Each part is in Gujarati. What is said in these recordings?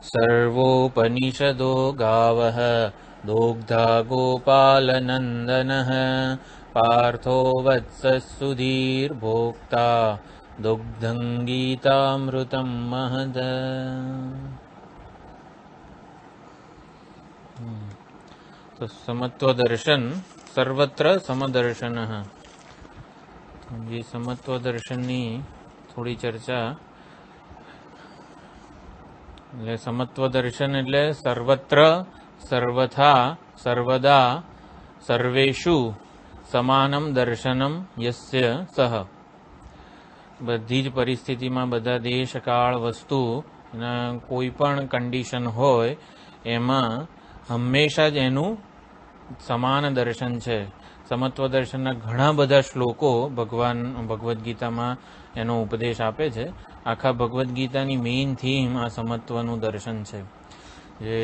सर्वोपनिषदो गावः दोग्धा गोपालनन्दनः पार्थो वत्सः सुधीर्भोक्ता दुग्धं गीतामृतं महद। तो समत्व दर्शन सर्वत्र समदर्शनः। ये समत्व दर्शननी थोड़ी चर्चा। એટલે સમત્વ દર્શન એટલે સર્વત્ર સર્વથા સર્વદા સર્વેષુ સમાનમ દર્શનમ યસ્ય સહ। બધી જ પરિસ્થિતિમાં બધા દેશ કાળ વસ્તુ કોઈ પણ કન્ડિશન હોય એમાં હંમેશા જ એનું સમાન દર્શન છે। સમત્વ દર્શનના ઘણા બધા શ્લોકો ભગવદ્ ગીતામાં એનો ઉપદેશ આપે છે। આખા ભગવદ્ ગીતાની મેઇન થીમ આ સમત્વનું દર્શન છે। જે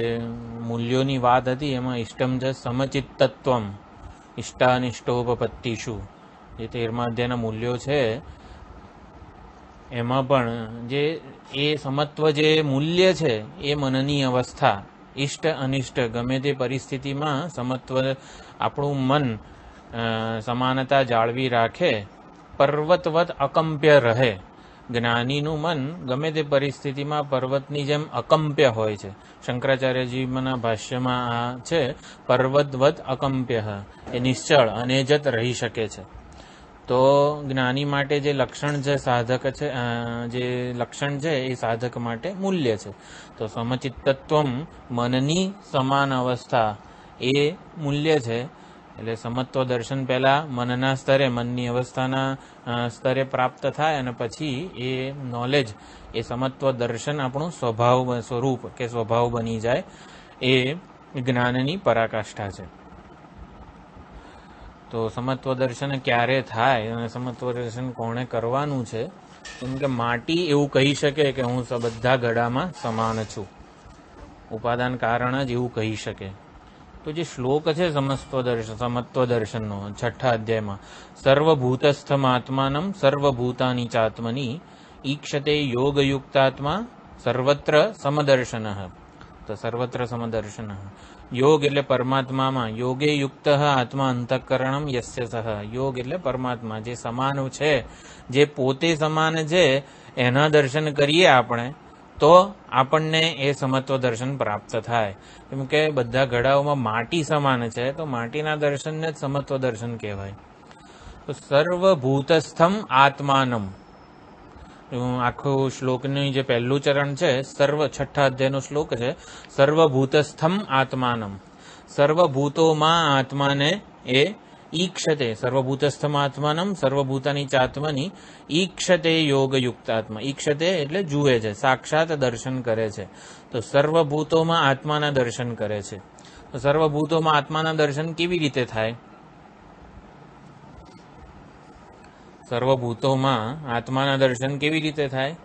મૂલ્યોની વાત હતી એમાં ઇષ્ટમ છે સમચિત્તત્વમ ઇષ્ટાનિષ્ટોપપત્તિષુ, જે 13મા અધ્યાયના મૂલ્યો છે એમાં પણ જે એ સમત્વ જે મૂલ્ય છે એ મનની અવસ્થા, ઇષ્ટ અનિષ્ટ ગમે તે પરિસ્થિતિમાં સમત્વ આપણું મન સમાનતા જાળવી રાખે, પર્વતવત અકંપ્ય રહે। જ્ઞાનીનું મન ગમે તે પરિસ્થિતિમાં પર્વતની જેમ અકંપ્ય હોય છે। શંકરાચાર્યજીના ભાષ્યમાં આ છે પર્વતવત અકંપ્ય, એ નિશ્ચળ અને જત રહી શકે છે। તો જ્ઞાની માટે જે લક્ષણ છે સાધક છે, જે લક્ષણ છે એ સાધક માટે મૂલ્ય છે। તો સમચિત્તત્વમ મનની સમાન અવસ્થા એ મૂલ્ય છે। એટલે સમત્વ દર્શન પહેલા મનના સ્તરે, મનની અવસ્થાના સ્તરે પ્રાપ્ત થાય અને પછી એ નોલેજ, એ સમત્વ દર્શન આપણું સ્વરૂપ કે સ્વભાવ બની જાય, એ જ્ઞાનની પરાકાષ્ઠા છે। તો સમત્વ દર્શન ક્યારે થાય અને સમત્વ દર્શન કોણે કરવાનું છે? કેમ કે માટી એવું કહી શકે કે હું બધા ઘડામાં સમાન છું, ઉપાદાન કારણ જ એવું કહી શકે। તો જે શ્લોક છે સમત્વ દર્શનનો 6ઠા અધ્યાયમાં, સર્વભૂતસ્થમાત્માનમ સર્વભૂતાની ચાત્મની ઈક્ષતે યોગયુક્તાત્મા સર્વત્ર સમદર્શન। તો સર્વત્ર સમદર્શન, યોગ એટલે પરમાત્મામાં, યોગે યુક્ત આત્મા અંતઃકરણમ યસ્ય સહ। યોગ એટલે પરમાત્મા જે સમાન છે, જે પોતે સમાન છે, એના દર્શન કરીએ આપણે તો આપણને એ સમત્વ દર્શન પ્રાપ્ત થાય। કેમ કે બધા ઘડાઓમાં માટી સમાન છે, તો માટીના દર્શનને જ સમત્વ દર્શન કહેવાય। તો સર્વભૂતસ્થમ આત્માનમ, આખું શ્લોકની જે પહેલું ચરણ છે, 6ઠા અધ્યાયનો શ્લોક છે, સર્વભૂતસ્થમ આત્માનમ, સર્વભૂતોમાં આત્માને એ ઈક્ષતે, સર્વભૂતસ્થમ આત્માનમ સર્વભૂતાની ચાત્મની ઈક્ષતે યોગયુક્તાત્મા। ઈક્ષતે એટલે જુએ છે, સાક્ષાત દર્શન કરે છે। તો સર્વભૂતોમાં આત્માના દર્શન કરે છે। તો સર્વભૂતોમાં આત્માના દર્શન કેવી રીતે થાય? સર્વભૂતોમાં આત્માના દર્શન કેવી રીતે થાય?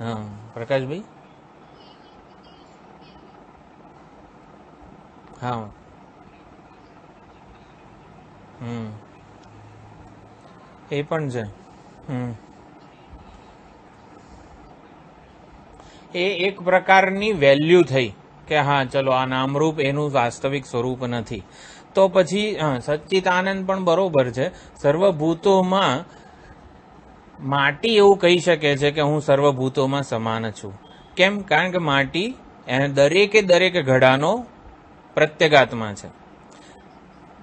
હા, પ્રકાશભાઈ? હા, એ પણ છે। એ એક પ્રકારની વેલ્યુ થઈ કે હા ચલો આ નામરૂપ એનું વાસ્તવિક સ્વરૂપ નથી। તો પછી સચ્ચિદાનંદ પણ બરોબર છે, સર્વભૂતોમાં માટી એવું કહી શકે છે કે હું સર્વભૂતોમાં સમાન છું। કેમ? કારણ કે માટી દરેક ઘડાનો પ્રત્યેગાત્મા છે।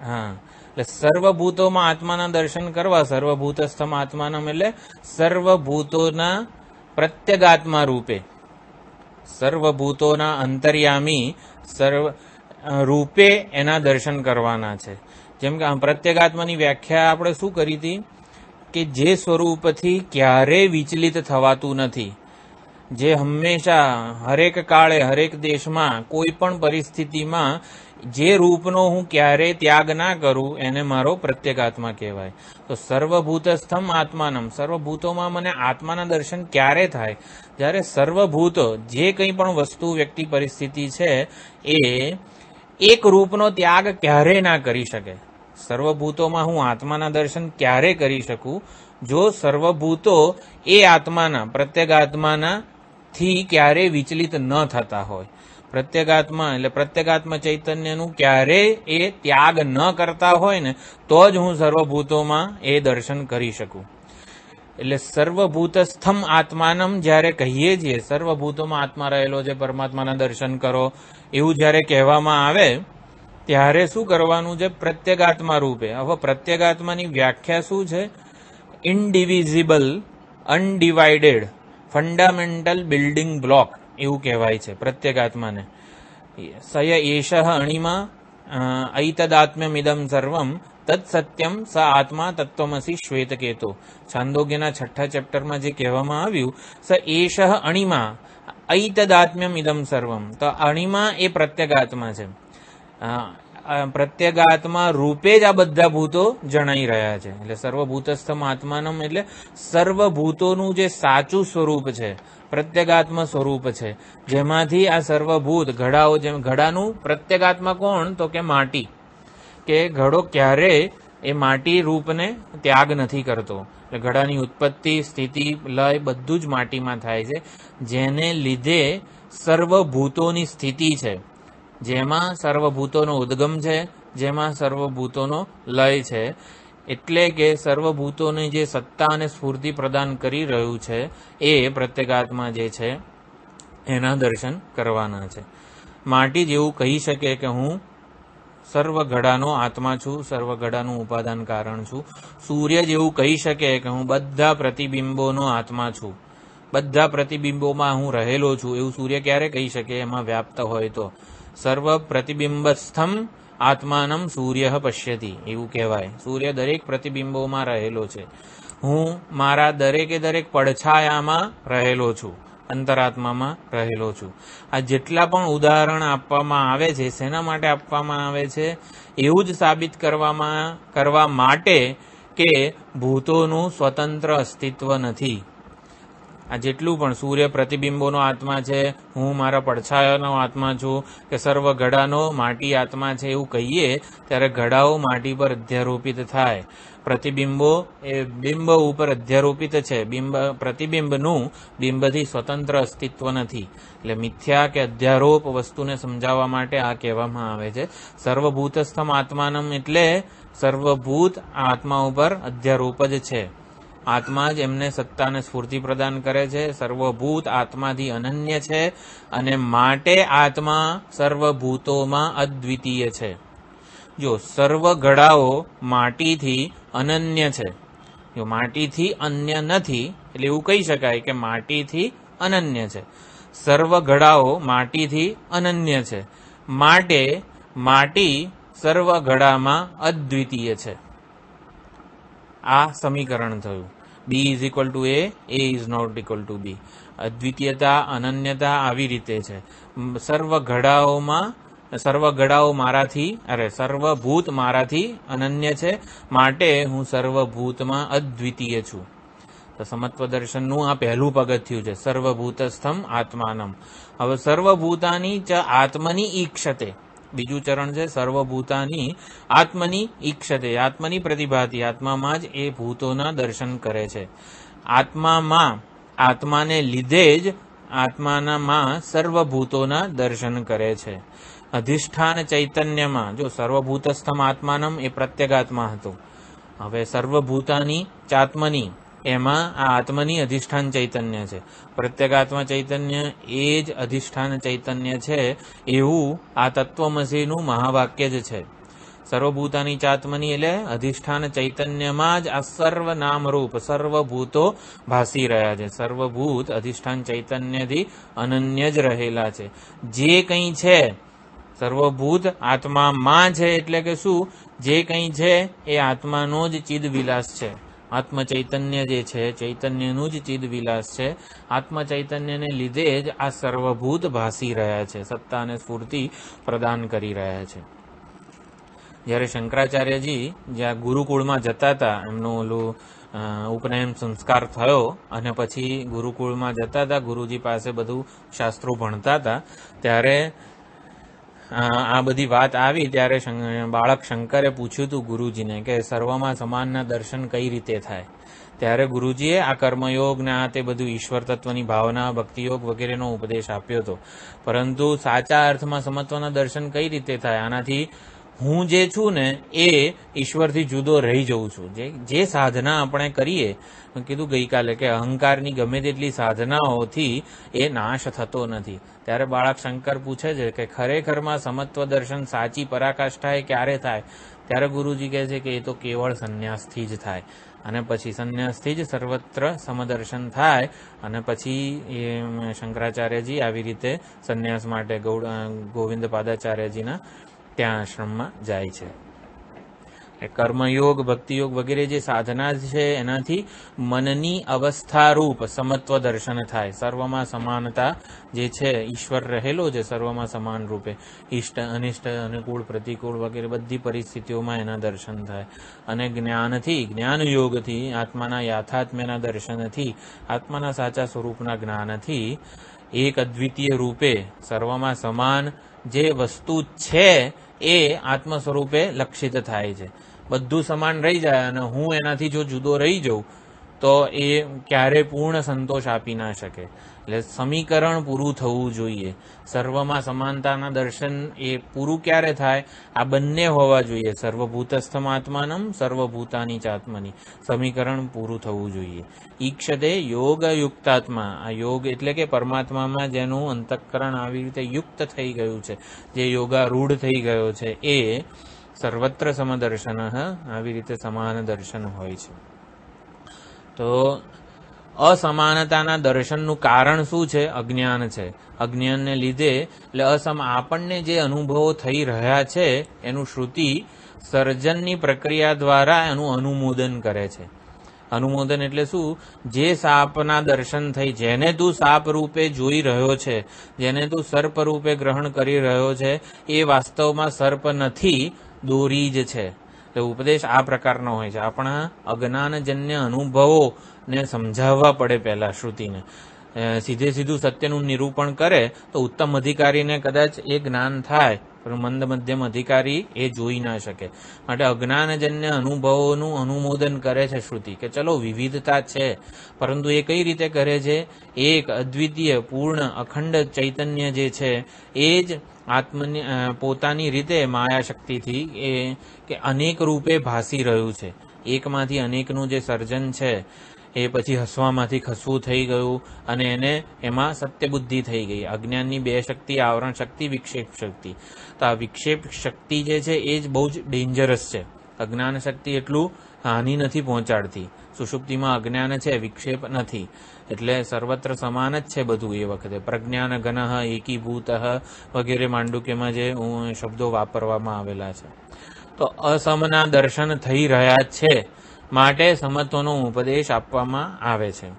હા, એટલે સર્વભૂતોમાં આત્માના દર્શન કરવા, સર્વભૂતસ્થમ આત્માનમ એટલે સર્વભૂતોના પ્રત્યેગાત્મા રૂપે, સર્વભૂતોના અંતર્યામી રૂપે એના દર્શન કરવાના છે। જેમ કે પ્રત્યેગાત્માની વ્યાખ્યા આપણે શું કરી હતી કે જે સ્વરૂપથી ક્યારેય વિચલિત થવાતું નથી, જે હંમેશા હરેક કાળે હરેક દેશમાં કોઈ પણ પરિસ્થિતિમાં જે રૂપનો હું ક્યારેય ત્યાગ ના કરું એને મારો પ્રત્યેગાત્મા કહેવાય। તો સર્વભૂતસ્થમ આત્માનમ, સર્વભૂતોમાં મને આત્માના દર્શન ક્યારે થાય? જ્યારે સર્વભૂતો જે કંઈ પણ વસ્તુ, વ્યક્તિ, પરિસ્થિતિ છે એ એક રૂપનો ત્યાગ ક્યારેય ના કરી શકે। સર્વભૂતોમાં હું આત્માના દર્શન ક્યારે કરી શકું? જો સર્વભૂતો એ આત્માના, પ્રત્યેગાત્માના થી ક્યારે વિચલિત ન થતા હોય. પ્રત્યેગાત્મા એટલે પ્રત્યેગાત્મા ચૈતન્યનું ક્યારે એ ત્યાગ ન કરતા હોય ને તો જ હું સર્વભૂતોમાં એ દર્શન કરી શકું. એટલે સર્વભૂતસ્થમ આત્માનમ જ્યારે કહીએ છીએ, સર્વભૂતોમાં આત્મા રહેલો છે, પરમાત્માના દર્શન કરો, એવું જ્યારે કહેવામાં આવે ત્યારે શું કરવાનું છે? પ્રત્યેગાત્મા રૂપે. હવે પ્રત્યેગાત્માની વ્યાખ્યા શું છે? ઇનડિવિઝિબલ, અનડિવાઇડેડ, ફંડામેન્ટલ બિલ્ડિંગ બ્લોક એવું કહેવાય છે પ્રત્યેગાત્માને. સય એષઃ અણિમા ઐતદાત્મ્યમિદમ સર્વમ તત્સત્યમ સ આત્મા તત્વમસી શ્વેતકેતો. છાંદોગ્યના 6થા ચેપ્ટરમાં જે કહેવામાં આવ્યું, સ એષઃ અણિમા ઐતદાત્મ્યમિદમ સર્વમ, તો અણિમા એ પ્રત્યેગાત્મા છે. પ્રત્યેગાત્મા રૂપે જ આ બધા ભૂતો જણાઈ રહ્યા છે. એટલે સર્વભૂતસ્થમ આત્માનમ એટલે સર્વભૂતોનું જે સાચું સ્વરૂપ છે, પ્રત્યેગાત્મ સ્વરૂપ છે, જેમાંથી આ સર્વભૂત ઘડાઓ, જેમ ઘડાનું પ્રત્યેગાત્મા કોણ? તો કે માટી. કે ઘડો ક્યારે એ માટી રૂપને ત્યાગ નથી કરતો. એટલે ઘડાની ઉત્પત્તિ, સ્થિતિ, લય બધું જ માટીમાં થાય છે, જેને લીધે સર્વભૂતોની સ્થિતિ છે, જેમાં સર્વભૂતોનો ઉદ્ગમ છે, જેમાં સર્વભૂતોનો લય છે. એટલે કે સર્વભૂતોને જે સત્તા અને સ્ફૂર્તિ પ્રદાન કરી રહ્યું છે એ પ્રત્યેગાત્મા જે છે એના દર્શન કરવાના છે. માટી જેવું કહી શકે કે હું સર્વ ઘડાનો આત્મા છું, સર્વ ઘડાનું ઉપાદાન કારણ છું. સૂર્ય જેવું કહી શકે કે હું બધા પ્રતિબિંબોનો આત્મા છું, બધા પ્રતિબિંબોમાં હું રહેલો છું. એવું સૂર્ય ક્યારે કહી શકે? એમાં વ્યાપ્ત હોય તો. સર્વ પ્રતિબિંબસ્થમ આત્માનમ સૂર્ય પશ્યતિ એવું કહેવાય. સૂર્ય દરેક પ્રતિબિંબોમાં રહેલો છે. હું મારા દરેકે દરેક પડછાયામાં રહેલો છું, અંતરાત્મામાં રહેલો છું. આ જેટલા પણ ઉદાહરણ આપવામાં આવે છે, શેના માટે આપવામાં આવે છે? એવું જ સાબિત કરવા માટે કે ભૂતોનું સ્વતંત્ર અસ્તિત્વ નથી. આ જેટલું પણ સૂર્ય પ્રતિબિંબોનો આત્મા છે, હું મારા પડછાયાનો આત્મા છું, કે સર્વ ઘડાનો માટી આત્મા છે, એવું કહીએ ત્યારે ઘડાઓ માટી પર અધ્યારોપિત થાય. પ્રતિબિંબો એ બિંબ ઉપર અધ્યારોપિત છે. પ્રતિબિંબનું બિંબથી સ્વતંત્ર અસ્તિત્વ નથી. એટલે મિથ્યા કે અધ્યારોપ વસ્તુને સમજાવવા માટે આ કહેવામાં આવે છે. સર્વભૂતસ્થમ આત્માનમ એટલે સર્વભૂત આત્મા ઉપર અધ્યારોપ જ છે. આત્મા જ એમને સત્તા અને સ્ફૂર્તિ પ્રદાન કરે છે. સર્વભૂત આત્માથી અનન્ય છે અને માટે આત્મા સર્વભૂતોમાં અદ્વિતીય છે. જો સર્વ ઘડાઓ માટીથી અનન્ય છે, જો માટીથી અન્ય નથી, એટલે એવું કહી શકાય કે માટીથી અનન્ય છે. સર્વ ઘડાઓ માટીથી અનન્ય છે, માટે માટી સર્વ ઘડામાં અદ્વિતીય છે. આ સમીકરણ થયું. B is equal to A is not equal to B. અદ્વિતીયતા, અનન્યતા આવી રીતે છે. સર્વભૂત મારાથી અનન્ય છે, માટે હું સર્વભૂતમાં અદ્વિતીય છું. તો સમત્વ દર્શનનું આ પહેલું પગથિયું છે, સર્વભૂતસ્થમ આત્માનમ. હવે સર્વભૂતાની ચ આત્મની ઈક્ષતે, બીજું ચરણ છે સર્વભૂતાની આત્મની ઈક્ષતે, આત્મની પ્રતિભાતી, આત્મામાં જ એ ભૂતોના દર્શન કરે છે. આત્માને લીધે જ આત્માનામાં સર્વભૂતોના દર્શન કરે છે. અધિષ્ઠાન ચૈતન્યમાં, જો સર્વભૂતસ્થમ આત્માનમ એ પ્રત્યેગાત્મા હતું. હવે સર્વભૂતાની ચાત્મની, એમાં આ આત્મની અધિષ્ઠાન ચૈતન્ય છે. પ્રત્યેગાત્મા ચૈતન્ય એ જ અધિષ્ઠાન ચૈતન્ય છે, એવું આ તત્વમસીનું મહાવાક્ય જ છે. સર્વભૂતાની ચાત્મની એટલે અધિષ્ઠાન ચૈતન્યમાં જ આ સર્વ નામરૂપ સર્વભૂતો ભાસી રહ્યા છે. સર્વભૂત અધિષ્ઠાન ચૈતન્યથી અનન્ય જ રહેલા છે. જે કંઈ છે સર્વભૂત આત્મામાં છે, એટલે કે શું? જે કંઈ છે એ આત્માનો જ ચિદ વિલાસ છે. આત્મ ચૈતન્ય જે છે, ચૈતન્યનું જ ચિદ વિલાસ છે. આત્મ ચૈતન્યને લીધે જ આ સર્વભૂત ભાસી રહ્યા છે, સત્તા અને સ્ફૂર્તિ પ્રદાન કરી રહ્યા છે. જ્યારે શંકરાચાર્યજી જ્યાં ગુરુકુળમાં જતા હતા, એમનું ઓલું ઉપનયન સંસ્કાર થયો અને પછી ગુરુકુળમાં જતા હતા, ગુરુજી પાસે બધું શાસ્ત્રો ભણતા હતા, ત્યારે આ બધી વાત આવી ત્યારે બાળક શંકરે પૂછ્યું હતું ગુરુજીને કે સર્વમાં સમાનના દર્શન કઈ રીતે થાય. ત્યારે ગુરુજીએ આ કર્મયોગ ને આ તે બધું ઈશ્વર તત્વની ભાવના, ભક્તિયોગ વગેરેનો ઉપદેશ આપ્યો હતો. પરંતુ સાચા અર્થમાં સમત્વના દર્શન કઈ રીતે થાય? આનાથી હું જે છું ને એ ઈશ્વરથી જુદો રહી જઉં છું. જે સાધના આપણે કરીએ, કીધું ગઈકાલે કે અહંકારની ગમે તેટલી સાધનાઓથી એ નાશ થતો નથી. ત્યારે બાળક શંકર પૂછે છે કે ખરેખરમાં સમત્વ દર્શન સાચી પરાકાષ્ઠા ક્યારે થાય? ત્યારે ગુરુજી કહે છે કે એ તો કેવળ સંન્યાસથી જ થાય, અને પછી સંન્યાસથી જ સર્વત્ર સમદર્શન થાય. અને પછી એ શંકરાચાર્યજી આવી રીતે સંન્યાસ માટે ગોવિંદ પાદાચાર્યજીના ત્યાં આશ્રમમાં જાય છે. કર્મયોગ, ભક્તિયોગ વગેરે જે સાધના છે એનાથી મનની અવસ્થારૂપ સમત્વ દર્શન થાય. સર્વમાં સમાનતા જે છે, ઈશ્વર રહેલો છે સર્વમાં સમાન રૂપે, ઇષ્ટ અનિષ્ટ અનુકૂળ પ્રતિકૂળ વગેરે બધી પરિસ્થિતિઓમાં એના દર્શન થાય. અને જ્ઞાનથી, જ્ઞાન યોગથી, આત્માના યાથાત્મ્યના દર્શનથી, આત્માના સાચા સ્વરૂપના જ્ઞાનથી એક અદ્વિતીય રૂપે સર્વમાં સમાન જે વસ્તુ છે એ આત્મ સ્વરૂપે લક્ષિત થાય છે. બધું સમાન રહી જાય અને હું એનાથી જો જુદો રહી જાઉં તો એ ક્યારે પૂર્ણ સંતોષ આપી ના શકે. એટલે સમીકરણ પૂરું થવું જોઈએ. સર્વમાં સમાનતાના દર્શન એ પૂરું ક્યારે થાય? આ બંને હોવા જોઈએ, સર્વભૂતસ્થમાત્માનમ સર્વભૂતાની ચાત્મની. સમીકરણ પૂરું થવું જોઈએ. ઈક્ષતે યોગયુક્તાત્મા. આ યોગ એટલે કે પરમાત્મામાં જેનું અંતઃકરણ આવી રીતે યુક્ત થઈ ગયું છે, જે યોગારૂઢ થઈ ગયો છે, એ સર્વત્ર સમદર્શન, આવી રીતે સમાન દર્શન હોય છે. તો અસમાનતાના દર્શનનું કારણ શું છે? અજ્ઞાન છે. અજ્ઞાનને લીધે એટલે આપણને જે અનુભવો થઈ રહ્યા છે એનું શ્રુતિ સર્જનની પ્રક્રિયા દ્વારા એનું અનુમોદન કરે છે. અનુમોદન એટલે શું? જે સાપના દર્શન થઈ, જેને તું સાપ રૂપે જોઈ રહ્યો છે, જેને તું સર્પ રૂપે ગ્રહણ કરી રહ્યો છે, એ વાસ્તવમાં સર્પ નથી, દોરી જ છે. તો ઉપદેશ આ પ્રકારનો હોય છે. આપણા અજ્ઞાનજન્ય અનુભવોને સમજાવવા પડે પહેલા શ્રુતિને. સીધું સત્યનું નિરૂપણ કરે તો ઉત્તમ અધિકારીને કદાચ એ જ્ઞાન થાય, પણ મંદ મધ્યમ અધિકારી એ જોઈ ના શકે. માટે અજ્ઞાનજન્ય અનુભવોનું અનુમોદન કરે છે શ્રુતિ, કે ચલો વિવિધતા છે, પરંતુ એ કઈ રીતે કરે છે? એક અદ્વિતીય પૂર્ણ અખંડ ચૈતન્ય જે છે એ જ પોતાની રીતે માયા શક્તિથી એ કે અનેક રૂપે ભાસી રહ્યું છે. એકમાંથી અનેકનું જે સર્જન છે એ પછી હસવામાંથી ખસવું થઈ ગયું અને એને એમાં સત્ય બુદ્ધિ થઈ ગઈ. અજ્ઞાનની બે શક્તિ, આવરણ શક્તિ, વિક્ષેપ શક્તિ. તો આ વિક્ષેપ શક્તિ જે છે એ જ બહુ જ ડેન્જરસ છે. અજ્ઞાન શક્તિ એટલું હાનિ નથી પહોંચાડતી. સુષુપ્તિમાં અજ્ઞાન છે, વિક્ષેપ નથી. એટલે સર્વત્ર સમાન જ છે બધું. એ વખતે પ્રજ્ઞાન ઘન એકીભૂત વગેરે માંડુક્યમાં જે શબ્દો વાપરવામાં આવેલા છે. તો અસમના દર્શન થઈ રહ્યા છે માટે સમત્વનો ઉપદેશ આપવામાં આવે છે.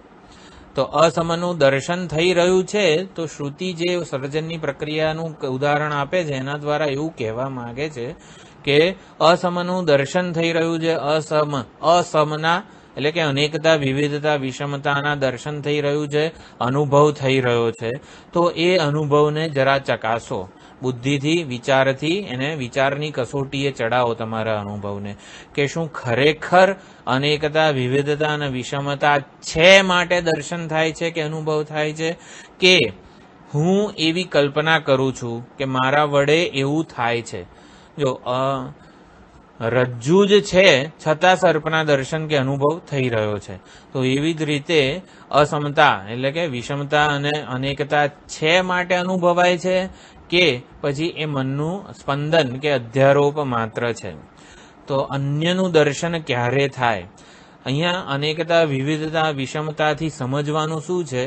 તો અસમનું દર્શન થઈ રહ્યું છે તો શ્રુતિ જે સર્જનની પ્રક્રિયાનું ઉદાહરણ આપે છે એના દ્વારા એવું કહેવા માંગે છે કે અસમનું દર્શન થઈ રહ્યું છે. અસમના એટલે કે અનેકતા, વિવિધતા, વિષમતાના દર્શન થઈ રહ્યું છે, અનુભવ થઈ રહ્યો છે. તો એ અનુભવને જરા ચકાસો. બુદ્ધિથી, વિચારથી, એને વિચારની કસોટીએ ચડાવો તમારા અનુભવને, કે શું ખરેખર અનેકતા, વિવિધતા અને વિષમતા છે માટે દર્શન થાય છે કે અનુભવ થાય છે, કે હું એવી કલ્પના કરું છું કે મારા વડે એવું થાય છે. જો રજ્જુ જ છે છતાં સર્પના દર્શન કે અનુભવ થઈ રહ્યો છે. તો એવી જ રીતે અસમતા એટલે કે વિષમતા અને અનેકતા છે માટે અનુભવાય છે, કે પછી એ મનનું સ્પંદન કે અધ્યારોપ માત્ર છે. તો અન્યનું દર્શન ક્યારે થાય? અહીંયા અનેકતા, વિવિધતા, વિષમતાથી સમજવાનું શું છે?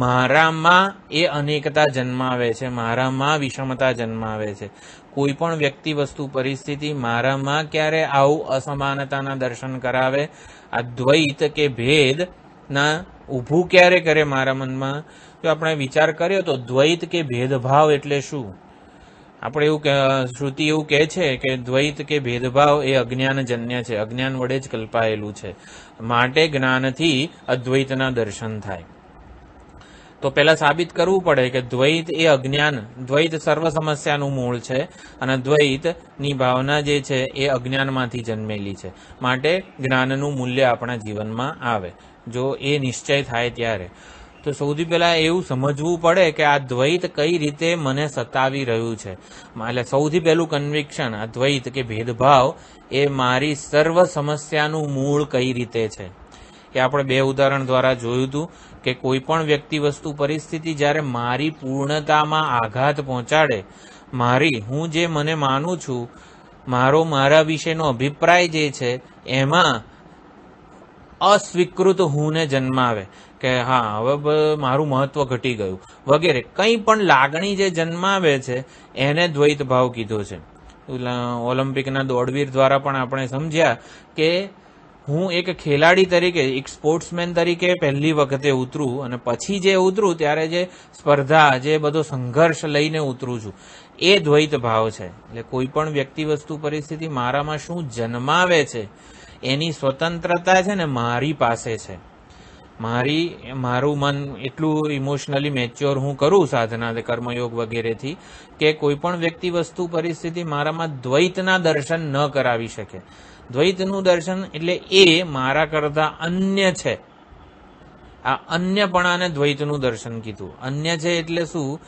મારામાં એ અનેકતા જન્માવે છે, મારામાં વિષમતા જન્માવે છે. કોઈ પણ વ્યક્તિ, વસ્તુ, પરિસ્થિતિ મારામાં ક્યારે આવું અસમાનતાના દર્શન કરાવે? આ દ્વૈત કે ભેદ ના ઊભું ક્યારે કરે મારા મનમાં? જો આપણે વિચાર કર્યો તો દ્વૈત કે ભેદભાવ એટલે શું? આપણે એવું શ્રુતિ એવું કહે છે કે દ્વૈત કે ભેદભાવ એ અજ્ઞાનજન્ય છે, અજ્ઞાન વડે જ કલ્પાયેલું છે. માટે જ્ઞાનથી અદ્વૈતના દર્શન થાય. તો પેલા સાબિત કરવું પડે કે દ્વૈત એ અજ્ઞાન, દ્વૈત સર્વ સમસ્યાનું મૂળ છે અને દ્વૈતની ભાવના જે છે એ અજ્ઞાનમાંથી જન્મેલી છે. માટે જ્ઞાનનું મૂલ્ય આપણા જીવનમાં આવે, જો એ નિશ્ચય થાય ત્યારે. તો સૌથી પહેલા એવું સમજવું પડે કે આ દ્વૈત કઈ રીતે મને સતાવી રહ્યું છે. એટલે સૌથી પહેલું કન્વિક્શન, આ દ્વૈત કે ભેદભાવ એ મારી સર્વ સમસ્યાનું મૂળ કઈ રીતે છે. એ આપણે બે ઉદાહરણ દ્વારા જોયું હતું કે કોઈ પણ વ્યક્તિ, વસ્તુ, પરિસ્થિતિ જ્યારે મારી પૂર્ણતામાં આઘાત પહોંચાડે, હું જે મને માનું છું, મારા વિશેનો અભિપ્રાય જે છે એમાં અસ્વીકૃત હુંને જન્માવે કે હા હવે મારું મહત્વ ઘટી ગયું વગેરે કંઈ પણ લાગણી જે જન્માવે છે એને દ્વૈત ભાવ કીધો છે. ઓલિમ્પિકના દોડવીર દ્વારા પણ આપણે સમજ્યા કે હું એક ખેલાડી તરીકે, એક સ્પોર્ટ્સમેન તરીકે પહેલી વખતે ઉતરું અને પછી જે ઉતરું ત્યારે જે સ્પર્ધા, જે બધો સંઘર્ષ લઈને ઉતરું છું, એ દ્વૈત ભાવ છે. એટલે કોઈ પણ વ્યક્તિ, વસ્તુ, પરિસ્થિતિ મારામાં શું જન્માવે છે એની સ્વતંત્રતા છે ને મારી પાસે છે. મારું મન એટલું ઇમોશનલી મેચ્યોર હું કરું સાધના, કર્મયોગ વગેરેથી કે કોઈ પણ વ્યક્તિ, વસ્તુ, પરિસ્થિતિ મારામાં દ્વૈતના દર્શન ન કરાવી શકે. દ્વૈતનું દર્શન એટલે એ મારા કરતા અન્ય છે. આ અન્યપણાને દ્વૈતનું દર્શન કીધું. અન્ય છે એટલે શું?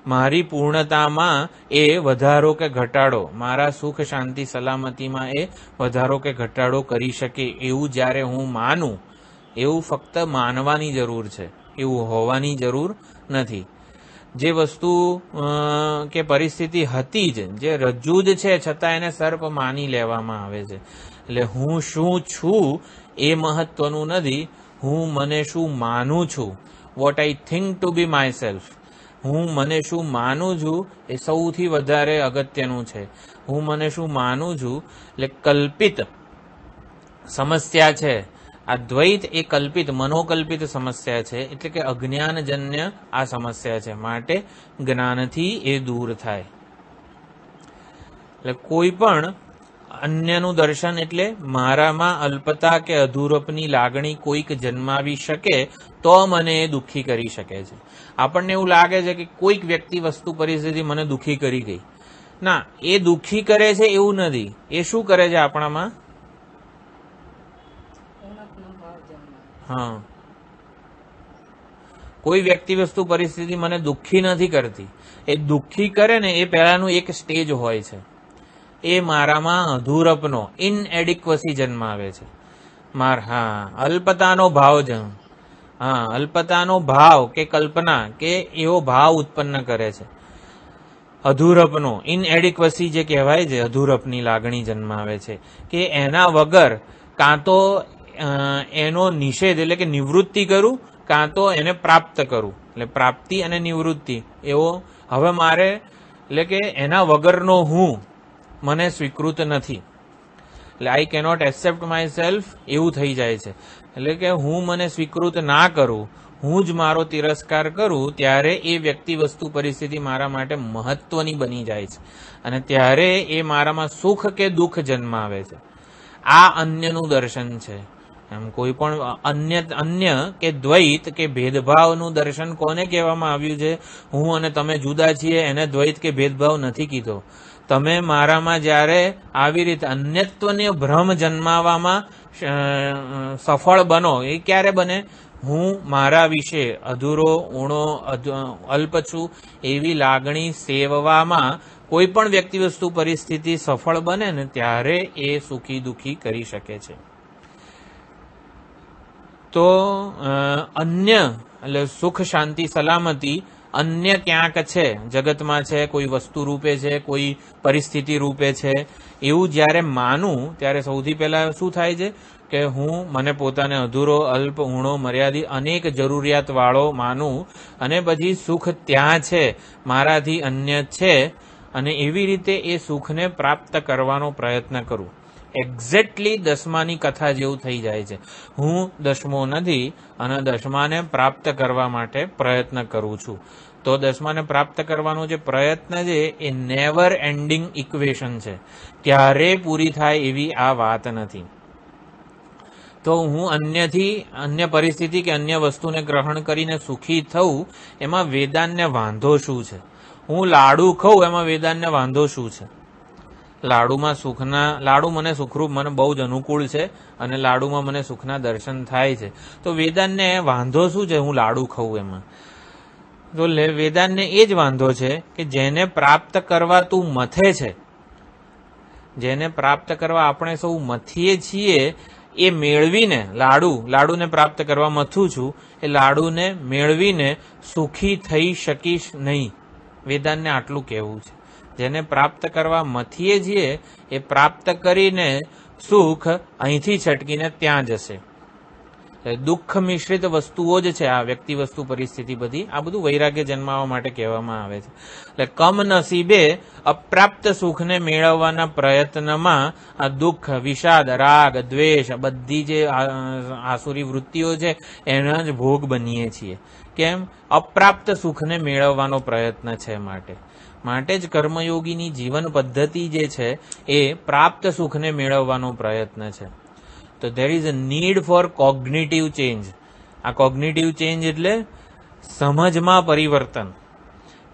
મારી પૂર્ણતામાં એ વધારો કે ઘટાડો, મારા સુખ, શાંતિ, સલામતીમાં એ વધારો કે ઘટાડો કરી શકે એવું જ્યારે હું માનું, એવું ફક્ત માનવાની જરૂર છે, એવું હોવાની જરૂર નથી. જે વસ્તુ કે પરિસ્થિતિ હતી જ, જે રજ્જુ જ છે, છતાં એને સર્પ માની લેવામાં આવે છે. એટલે હું શું છું એ મહત્વનું નથી, હું મને શું માનું છું, what I think to be myself. હું મને શું માનું છું એ સૌથી વધારે અગત્યનું છે. હું મને શું માનું છું એટલે કલ્પિત સમસ્યા છે. આ દ્વૈત એ કલ્પિત, મનોકલ્પિત સમસ્યા છે, એટલે કે અજ્ઞાનજન્ય આ સમસ્યા છે. માટે જ્ઞાનથી એ દૂર થાય. એટલે કોઈ પણ અન્યનું દર્શન એટલે મારામાં અલ્પતા કે અધૂરપની લાગણી કોઈક જન્માવી શકે તો મને એ દુઃખી કરી શકે છે. આપણને એવું લાગે છે કે કોઈક વ્યક્તિ, વસ્તુ, પરિસ્થિતિ મને દુઃખી કરી ગઈ. ના, એ દુઃખી કરે છે એવું નથી. એ શું કરે છે આપણામાં? હા, કોઈ વ્યક્તિ, વસ્તુ, પરિસ્થિતિ મને દુઃખી નથી કરતી. એ દુઃખી કરે ને એ પહેલાનું એક સ્ટેજ હોય છે. એ મારામાં અધૂરપનો, ઇનએડિક્વસી જન્માવે છે. અલ્પતાનો ભાવ અલ્પતાનો ભાવ કે કલ્પના કે એવો ભાવ ઉત્પન્ન કરે છે. અધૂરપનો, ઇનએડિક્વસી જે કહેવાય છે, અધૂરપની લાગણી જન્માવે છે કે એના વગર કાં તો એનો નિષેધ એટલે કે નિવૃત્તિ કરું, કાં તો એને પ્રાપ્ત કરું. એટલે પ્રાપ્તિ અને નિવૃત્તિ એવો હવે મારે, એટલે કે એના વગરનો હું મને સ્વીકૃત નથી. એટલે આઈ કેનોટ એક્સેપ્ટ માય સેલ્ફ એવું થઈ જાય છે. એટલે કે હું મને સ્વીકૃત ના કરું, હું જ મારો તિરસ્કાર કરું, ત્યારે એ વ્યક્તિ, વસ્તુ, પરિસ્થિતિ મારા માટે મહત્વની બની જાય છે અને ત્યારે એ મારામાં સુખ કે દુઃખ જન્માવે છે. આ અન્યનું દર્શન છે. એમ કોઈ પણ અન્ય કે દ્વૈત કે ભેદભાવનું દર્શન કોને કહેવામાં આવ્યું છે? હું અને તમે જુદા છીએ એને દ્વૈત કે ભેદભાવ નથી કીધો. તમે મારામાં જ્યારે આવી રીતે અન્યત્વને ભ્રમ જન્માવામાં સફળ બનો, એ ક્યારે બને? હું મારા વિશે અધૂરો, ઊણો, અલ્પ છું એવી લાગણી સેવવામાં કોઈ પણ વ્યક્તિ, વસ્તુ, પરિસ્થિતિ સફળ બને ને ત્યારે એ સુખી દુઃખી કરી શકે છે. તો અન્ય એટલે સુખ, શાંતિ, સલામતી અન્ય ક્યાંક છે, જગતમાં છે, કોઈ વસ્તુ રૂપે છે, કોઈ પરિસ્થિતિ રૂપે છે, એવું જ્યારે માનું ત્યારે સૌથી પહેલા શું થાય છે કે હું મને પોતાને અધૂરો, અલ્પ, ઊણો, મર્યાદિત અનેક જરૂરિયાત વાળો માનું અને પછી સુખ ત્યાં છે, મારાથી અન્ય છે અને એવી રીતે એ સુખને પ્રાપ્ત કરવાનો પ્રયત્ન કરું. એક્ઝેક્ટલી દસમાની કથા જેવું થઈ જાય છે. હું દસમો નથી અને દસમાને પ્રાપ્ત કરવા માટે પ્રયત્ન કરું છું. તો દસમાને પ્રાપ્ત કરવાનો જે પ્રયત્ન છે એ નેવર એન્ડિંગ ઇક્વેશન છે, ક્યારે પૂરી થાય એવી આ વાત નથી. તો હું અન્ય પરિસ્થિતિ કે અન્ય વસ્તુને ગ્રહણ કરીને સુખી થવું, એમાં વેદાંતને વાંધો શું છે? હું લાડુ ખાઉં એમાં વેદાંતને વાંધો શું છે? લાડુ મને સુખરૂપ, મને બહુ જ અનુકૂળ છે અને લાડુમાં મને સુખના દર્શન થાય છે, તો વેદાંતને વાંધો શું છે હું લાડુ ખાઉં એમાં? તો વેદાંતને એ જ વાંધો છે કે જેને પ્રાપ્ત કરવા તું મથે છે, જેને પ્રાપ્ત કરવા આપણે સૌ મથીએ છીએ, એ મેળવીને લાડુને પ્રાપ્ત કરવા મથું છું, એ લાડુને મેળવીને સુખી થઈ શકીશ નહીં. વેદાંતને આટલું કહેવું છે. જેને પ્રાપ્ત કરવા મથીએ છીએ એ પ્રાપ્ત કરીને સુખ અહીંથી છટકીને ત્યાં જશે. દુઃખ મિશ્રિત વસ્તુઓ જ છે આ વ્યક્તિ વસ્તુ પરિસ્થિતિ બધી. આ બધું વૈરાગ્ય જન્માવા માટે કહેવામાં આવે છે. એટલે કમનસીબે અપ્રાપ્ત સુખને મેળવવાના પ્રયત્નમાં આ દુઃખ, વિષાદ, રાગ, દ્વેષ બધી જે આસુરી વૃત્તિઓ છે એના જ ભોગ બનીએ છીએ. કેમ? અપ્રાપ્ત સુખને મેળવવાનો પ્રયત્ન છે માટે જ કર્મયોગીની જીવન પદ્ધતિ જે છે એ પ્રાપ્ત સુખને મેળવવાનો પ્રયત્ન છે. તો there is a need for cognitive change. આ કોગ્નિટિવ ચેન્જ એટલે સમજમાં પરિવર્તન,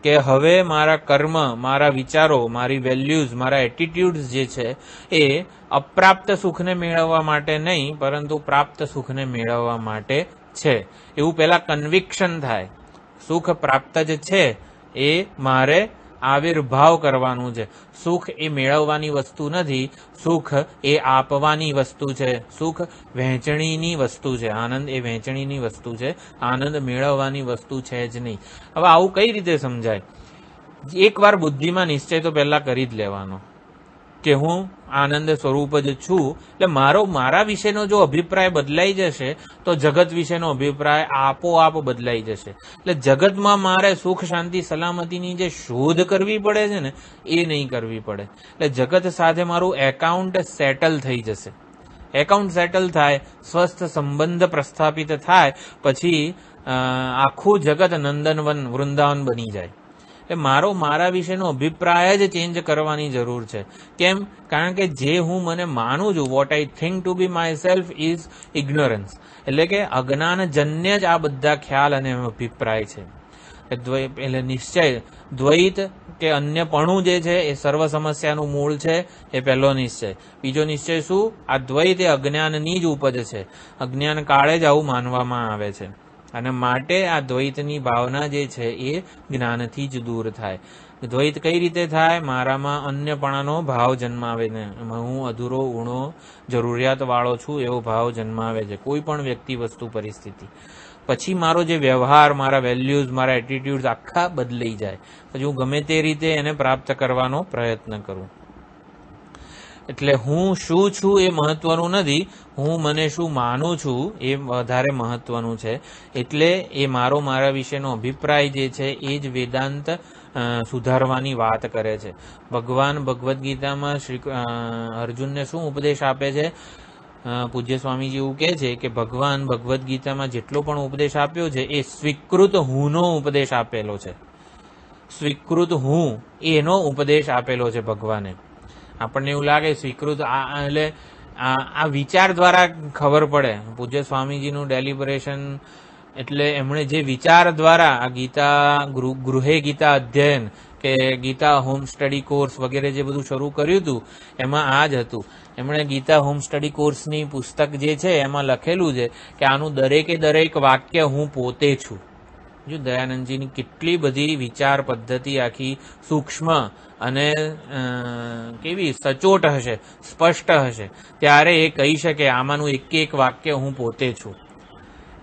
કે હવે મારા કર્મ, મારા વિચારો, મારી વેલ્યુઝ, મારા એટીટ્યુડ્સ જે છે એ અપ્રાપ્ત સુખને મેળવવા માટે નહીં, પરંતુ પ્રાપ્ત સુખને મેળવવા માટે છે. એવું પહેલા કન્વિક્શન થાય. સુખ પ્રાપ્ત જ છે એ મારે આવિર્ભાવ કરવાનું છે. સુખ એ મેળવવાની વસ્તુ નથી, સુખ એ આપવાની વસ્તુ છે, સુખ વહેંચણીની વસ્તુ છે, આનંદ એ વહેંચણીની વસ્તુ છે, આનંદ મેળવવાની વસ્તુ છે જ નહીં. હવે આવું કઈ રીતે સમજાય? એકવાર બુદ્ધિમાં નિશ્ચય તો પહેલા કરી જ લેવાનો કે હું આનંદ સ્વરૂપ જ છું. એટલે મારા વિશેનો જો અભિપ્રાય બદલાઈ જશે તો જગત વિશેનો અભિપ્રાય આપોઆપ બદલાઈ જશે. એટલે જગતમાં મારે સુખ, શાંતિ, સલામતીની જે શોધ કરવી પડે છે ને એ નહીં કરવી પડે. એટલે જગત સાથે મારું એકાઉન્ટ સેટલ થઈ જશે. એકાઉન્ટ સેટલ થાય, સ્વસ્થ સંબંધ પ્રસ્થાપિત થાય, પછી આખું જગત નંદનવન, વૃંદાવન બની જાય. મારા વિશેનો અભિપ્રાય જ ચેન્જ કરવાની જરૂર છે. કેમ? કારણ કે જે હું મને માનું છું, what I think to be myself is ignorance. એટલે કે અજ્ઞાનજન્ય જ આ બધા ખ્યાલ અને અભિપ્રાય છે. એટલે નિશ્ચય, દ્વૈત કે અન્યપણું જે છે એ સર્વ સમસ્યાનું મૂળ છે, એ પહેલો નિશ્ચય. બીજો નિશ્ચય શું? આ દ્વૈત એ અજ્ઞાનની જ ઉપજ છે. અજ્ઞાન કાળે જ આવું માનવામાં આવે છે અને માટે આ દ્વૈતની ભાવના જે છે એ જ્ઞાનથી જ દૂર થાય. દ્વૈત કઈ રીતે થાય? મારામાં અન્યપણાનો ભાવ જન્માવે ને, હું અધૂરો, ઊણો, જરૂરિયાત વાળો છું એવો ભાવ જન્માવે છે કોઈ પણ વ્યક્તિ, વસ્તુ, પરિસ્થિતિ. પછી મારો જે વ્યવહાર, મારા વેલ્યુઝ, મારા એટીટ્યુડ આખા બદલાઈ જાય. પછી હું ગમે તે રીતે એને પ્રાપ્ત કરવાનો પ્રયત્ન કરું. એટલે હું શું છું એ મહત્વનું નથી, હું મને શું માનું છું એ વધારે મહત્વનું છે. એટલે એ મારા વિશેનો અભિપ્રાય જે છે એ જ વેદાંત સુધારવાની વાત કરે છે. ભગવાન ભગવદ્ ગીતામાં અર્જુનને શું ઉપદેશ આપે છે? પૂજ્ય સ્વામીજી એવું કહે છે કે ભગવાન ભગવદ્ ગીતામાં જેટલો પણ ઉપદેશ આપ્યો છે એ સ્વીકૃત હુંનો ઉપદેશ આપેલો છે. સ્વીકૃત હું એનો ઉપદેશ આપેલો છે ભગવાને. આપણને એવું લાગે સ્વીકૃત એટલે આ વિચાર દ્વારા ખબર પડે. પૂજ્ય સ્વામીજીનું ડેલિબરેશન એટલે એમણે જે વિચાર દ્વારા આ ગીતા ગૃહે ગીતા અધ્યયન કે ગીતા હોમ સ્ટડી કોર્સ વગેરે જે બધું શરૂ કર્યું હતું એમાં આ જ હતું. એમણે ગીતા હોમ સ્ટડી કોર્સની પુસ્તક જે છે એમાં લખેલું છે કે આનું દરેકે દરેક વાક્ય હું પોતે છું. જો દયાનંદજીની કેટલી બધી વિચાર પદ્ધતિ આખી સૂક્ષ્મ અને કેવી સચોટ હશે, સ્પષ્ટ હશે, ત્યારે એ કહી શકે આમાંનું એક વાક્ય હું પોતે છું.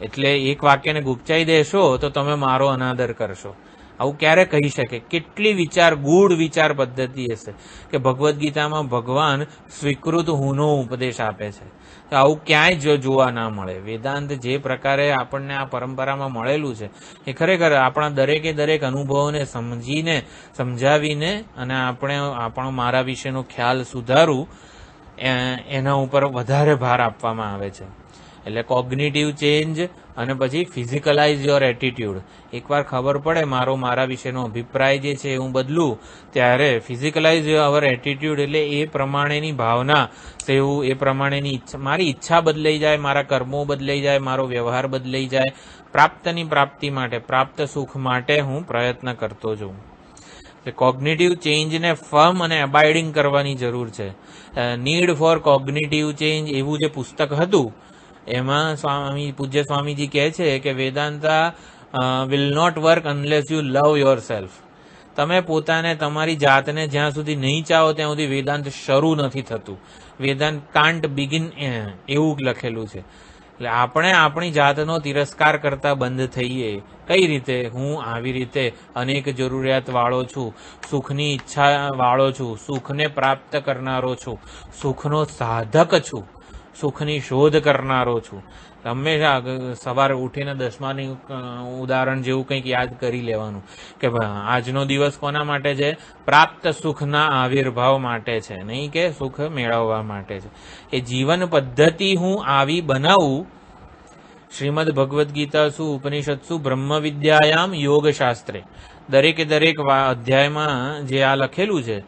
એટલે એક વાક્યને ગુપચાઈ દેશો તો તમે મારો અનાદર કરશો. આવું ક્યારે કહી શકે? કેટલી ગૂઢ વિચાર પદ્ધતિ હશે કે ભગવદ્ ગીતામાં ભગવાન સ્વીકૃત હુંનો ઉપદેશ આપે છે. આવું ક્યાંય જોવા ના મળે. વેદાંત જે પ્રકારે આપણને આ પરંપરામાં મળેલું છે એ ખરેખર આપણા દરેકે દરેક અનુભવોને સમજાવીને અને આપણો મારા વિશેનો ખ્યાલ સુધારવું એના ઉપર વધારે ભાર આપવામાં આવે છે. એટલે કોગ્નિટિવ ચેન્જ અને પછી ફિઝિકલાઇઝ યોર એટીટ્યુડ. એકવાર ખબર પડે મારા વિશેનો અભિપ્રાય જે છે હું બદલું, ત્યારે ફિઝિકલાઇઝ યોર એટીટ્યુડ એટલે એ પ્રમાણેની ભાવના સેવું, એ પ્રમાણેની ઈચ્છા, મારી ઈચ્છા બદલાઈ જાય, મારા કર્મો બદલાઈ જાય, મારો વ્યવહાર બદલાઈ જાય. પ્રાપ્તની પ્રાપ્તિ માટે, પ્રાપ્ત સુખ માટે હું પ્રયત્ન કરતો છું. કોગ્નિટિવ ચેન્જને ફર્મ અને અબાઇડિંગ કરવાની જરૂર છે. નીડ ફોર કોગ્નિટિવ ચેન્જ એવું જે પુસ્તક હતું એમાં પૂજ્ય સ્વામીજી કહે છે કે Vedanta will not work unless you love yourself. તમે પોતાને, તમારી જાતને જ્યાં સુધી નહીં ચાહો ત્યાં સુધી વેદાંત શરૂ નથી થતું. વેદાંત કાન્ટ બિગિન, એવું લખેલું છે. એટલે આપણે આપણી જાતનો તિરસ્કાર કરતા બંધ થઈએ. કઈ રીતે? હું આવી રીતે અનેક જરૂરિયાત વાળો છું, સુખની ઈચ્છા વાળો છું, સુખને પ્રાપ્ત કરનારો છું, સુખનો સાધક છું, સુખની શોધ કરનારો છું. હંમેશા સવારે ઉઠીને 10માની ઉદાહરણ જેવું કંઈક યાદ કરી લેવાનું કે આજનો દિવસ કોના માટે છે? પ્રાપ્ત સુખના આવિર્ભાવ માટે છે, નહીં કે સુખ મેળવવા માટે છે. એ જીવન પદ્ધતિ હું આવી બનાવું. શ્રીમદ ભગવદ્ ગીતા શું, ઉપનિષદ શું, બ્રહ્મ વિદ્યાયામ યોગ શાસ્ત્રે, દરેક અધ્યાયમાં જે આ લખેલું છે,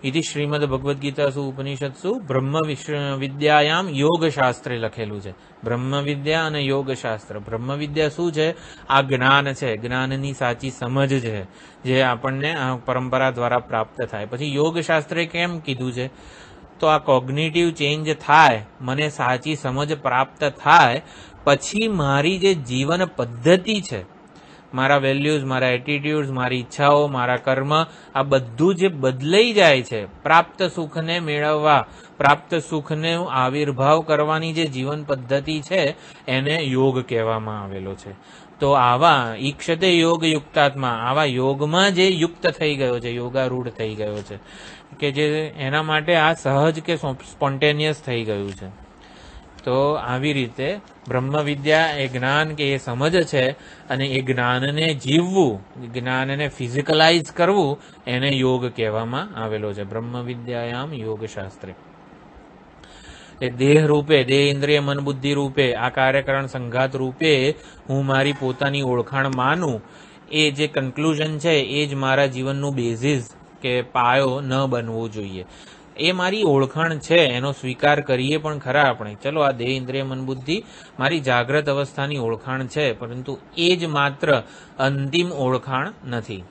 ઇતિ શ્રીમદ ભગવદ્ ગીતા શું, ઉપનિષદ શું, બ્રહ્મ વિદ્યાયામ યોગ શાસ્ત્રે લખેલું છે. બ્રહ્મ વિદ્યા અને યોગ શાસ્ત્ર. બ્રહ્મ વિદ્યા શું છે? આ જ્ઞાન છે, જ્ઞાનની સાચી સમજ છે, જે આપણને આ પરંપરા દ્વારા પ્રાપ્ત થાય. પછી યોગ શાસ્ત્રે કેમ કીધું છે? તો આ કોગ્નિટિવ ચેન્જ થાય, મને સાચી સમજ પ્રાપ્ત થાય, પછી મારી જે જીવન પદ્ધતિ છે, મારા વેલ્યુઝ, મારા એટીટ્યુડ્સ, મારી ઈચ્છાઓ, મારા કર્મ, આ બધું જે બદલાઈ જાય છે પ્રાપ્ત સુખને મેળવવા, પ્રાપ્ત સુખને આવિર્ભાવ કરવાની જે જીવન પદ્ધતિ છે એને યોગ કહેવામાં આવેલો છે. તો આવા ઈક્ષતે યોગ યુક્તાત્મા, આવા યોગમાં જે યુક્ત થઈ ગયો છે, યોગારૂઢ થઈ ગયો છે, કે જે એના માટે આ સહજ કે સ્પોન્ટેનિયસ થઈ ગયું છે. તો આવી રીતે બ્રહ્મ વિદ્યા એ જ્ઞાન કે એ સમજ છે, અને એ જ્ઞાનને જીવવું, જ્ઞાનને ફિઝિકલાઇઝ કરવું, એને યોગ કહેવામાં આવેલો છે. બ્રહ્મ વિદ્યાયામ યોગ શાસ્ત્રે. એ દેહ રૂપે, દેહ ઇન્દ્રિય મન બુદ્ધિ રૂપે, આ કાર્યકરણ સંઘાત રૂપે હું મારી પોતાની ઓળખાણ માનું, એ જે કન્ક્લુઝન છે એ જ મારા જીવનનું બેઝિસ કે પાયો ન બનવો જોઈએ. એ મારી ઓળખાણ છે, એનો સ્વીકાર કરીએ પણ ખરા આપણે. ચલો, આ દેહ ઇન્દ્રિય મન બુદ્ધિ મારી જાગ્રત અવસ્થાની ઓળખાણ છે, પરંતુ એ જ માત્ર અંતિમ ઓળખાણ નથી.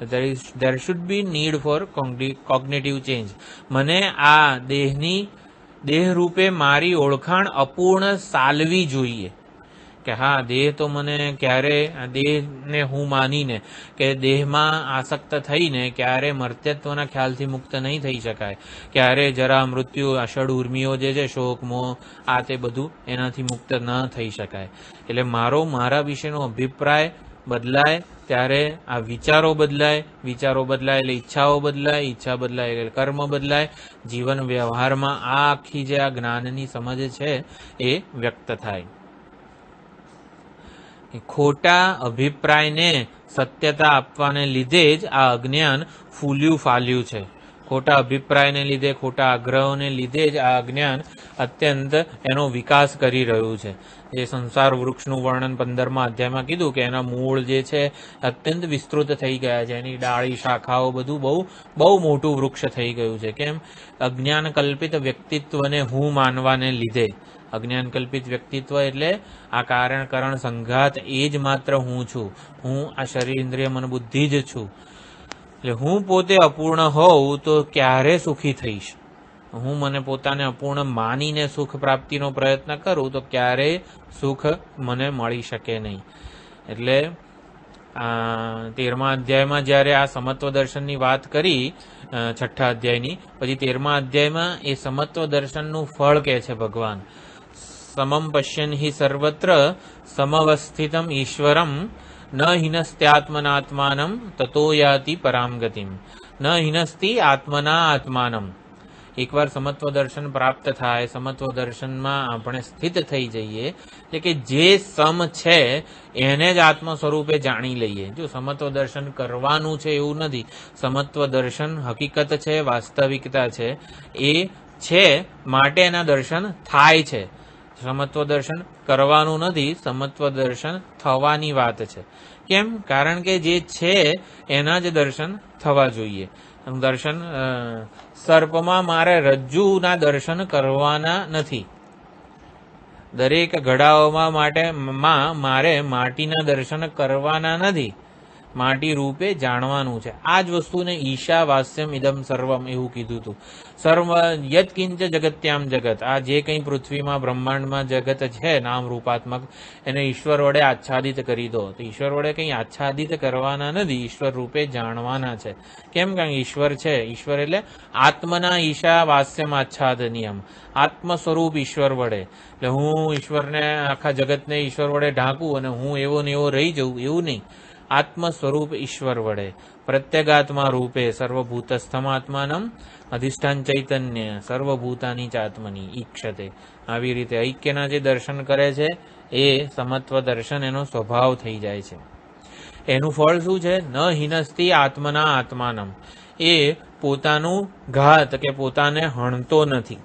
there should be need for cognitive change. મને આ દેહ રૂપે મારી ઓળખાણ અપૂર્ણ સાલવી જોઈએ કે હા, દેહ તો મને ક્યારે, દેહને હું માનીને કે દેહમાં આસક્ત થઈને ક્યારે મર્ત્યત્વના ખ્યાલથી મુક્ત નહીં થઈ શકાય, ક્યારે જરા મૃત્યુ, અષડ ઉર્મિઓ જે છે, શોક મોહ, આ તે બધું એનાથી મુક્ત ન થઈ શકાય. એટલે મારા વિશેનો અભિપ્રાય બદલાય ત્યારે આ વિચારો બદલાય, વિચારો બદલાય એટલે ઈચ્છાઓ બદલાય, ઈચ્છા બદલાય એટલે કર્મ બદલાય. જીવન વ્યવહારમાં આ આખી જે આ જ્ઞાનની સમજ છે એ વ્યક્ત થાય. ખોટા અભિપ્રાયને સત્યતા આપવાને લીધે જ આ અજ્ઞાન ફૂલ્યું ફાલ્યું છે. ખોટા અભિપ્રાયને લીધે, ખોટા આગ્રહોને લીધે જ આ અજ્ઞાન અત્યંત એનો વિકાસ કરી રહ્યું છે. જે સંસાર વૃક્ષનું વર્ણન 15મા અધ્યાયમાં કીધું કે એના મૂળ જે છે અત્યંત વિસ્તૃત થઈ ગયા છે, એની ડાળી શાખાઓ બધું બહુ મોટું વૃક્ષ થઈ ગયું છે. કેમ? અજ્ઞાન કલ્પિત વ્યક્તિત્વને હું માનવાને લીધે. અજ્ઞાન કલ્પિત વ્યક્તિત્વ એટલે આ કારણ કરણ સંઘાત એ જ માત્ર હું છું. હું આ શરીર ઇન્દ્રિય મન બુદ્ધિ જ છું. એટલે હું પોતે અપૂર્ણ હોઉં તો ક્યારે સુખી થઈશ? હું મને પોતાને અપૂર્ણ માનીને સુખ પ્રાપ્તિનો પ્રયત્ન કરું તો ક્યારેય સુખ મને મળી શકે નહીં. એટલે 13મા અધ્યાયમાં જ્યારે આ સમત્વ દર્શનની વાત કરી, 6ઠ્ઠા અધ્યાયની, પછી 13મા અધ્યાયમાં એ સમત્વ દર્શનનું ફળ કહે છે ભગવાન. સમમ પશ્યન હિ સર્વત્ર સમવસ્થિતમ ઈશ્વરમ ન હિનસ્ત્યાત્મનાત્માનમ તતો યાતિ પરામ ગતિમ. ન હિનસ્તિ આત્મના આત્માનમ. એકવાર સમત્વ દર્શન પ્રાપ્ત થાય, સમત્વ દર્શનમાં આપણે સ્થિત થઈ જઈએ, એટલે કે જે સમ છે એને જ આત્મ સ્વરૂપે જાણી લઈએ. જો સમત્વ દર્શન કરવાનું છે એવું નથી, સમત્વ દર્શન હકીકત છે, વાસ્તવિકતા છે, એ છે માટે એના દર્શન થાય છે. સમત્વ દર્શન કરવાનું નથી, સમત્વ દર્શન થવાની વાત છે. કેમ? કારણ કે જે છે એના જ દર્શન થવા જોઈએ. દર્શન સર્પમાં મારે રજ્જુના દર્શન કરવાના નથી. દરેક ઘડાઓમાં મારે માટીના દર્શન કરવાના નથી. માટી રૂપે જાણવાનું છે. આ જ વસ્તુને ઈશા વાસ્યમ ઇદમ સર્વમ એવું કીધું હતું. સર્વ યત્કિંચ જગત્યામ જગત, આ જે કંઈ પૃથ્વીમાં બ્રહ્માંડમાં જગત છે નામ રૂપાત્મક, એને ઈશ્વર વડે આચ્છાદિત કરી દો. તો ઈશ્વર વડે કંઈ આચ્છાદિત કરવાના નથી, ઈશ્વર રૂપે જાણવાના છે. કેમ? કારણ ઈશ્વર છે. ઈશ્વર એટલે આત્મના ઈશા વાસ્યમ આચ્છાદ નિયમ, આત્મ સ્વરૂપ ઈશ્વર વડે. એટલે હું ઈશ્વરને આખા જગતને ઈશ્વર વડે ઢાંકું અને હું એવો ને એવો રહી જઉં એવું નહીં. આત્મ સ્વરૂપ ઈશ્વર વડે પ્રત્યેગાત્મા રૂપે સર્વભૂતસ્થમાત્માનમ અધિષ્ઠાન ચૈતન્ય સર્વભૂતાની ચાત્મની ઈક્ષતે. આવી રીતે ઐક્યના જે દર્શન કરે છે એ સમત્વ દર્શન એનો સ્વભાવ થઈ જાય છે. એનું ફળ શું છે? ન હિનસ્તી આત્મના આત્માનમ, એ પોતાનું ઘાત કે પોતાને હણતો નથી.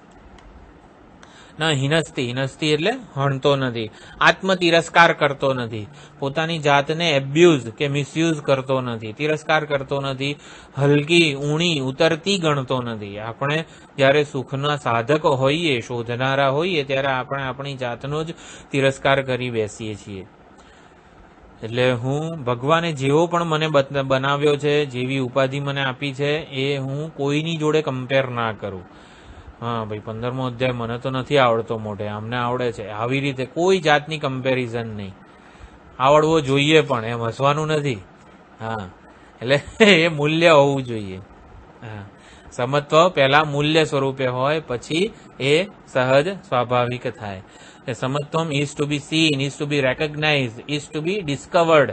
ના હિનસ્તી, હિનસ્તી એટલે હણતો નથી. આત્મ તિરસ્કાર કરતો નથી. પોતાની જાતને એબ્યુઝ કે મિસયુઝ કરતો નથી, તિરસ્કાર કરતો નથી, હલકી ઊણી ઉતરતી ગણતો નથી. આપણે જ્યારે સુખના સાધક હોઈએ, શોધનારા હોઈએ, ત્યારે આપણે આપણી જાતનો જ તિરસ્કાર કરી બેસીએ છીએ. એટલે હું ભગવાને જેવો પણ મને બનાવ્યો છે, જેવી ઉપાધિ મને આપી છે, એ હું કોઈની જોડે કમ્પેર ના કરું. હા ભાઈ 15મો અધ્યાય મને તો નથી આવડતો મોઢે, આમને આવડે છે, આવી રીતે કોઈ જાતની કમ્પેરિઝન નહીં. આવડવો જોઈએ પણ એમ હસવાનું નથી. હા, એટલે એ મૂલ્ય હોવું જોઈએ. હા, સમત્વ પહેલા મૂલ્ય સ્વરૂપે હોય, પછી એ સહજ સ્વાભાવિક થાય. સમત્વમ is to be seen, is to be recognise, is to be discovered.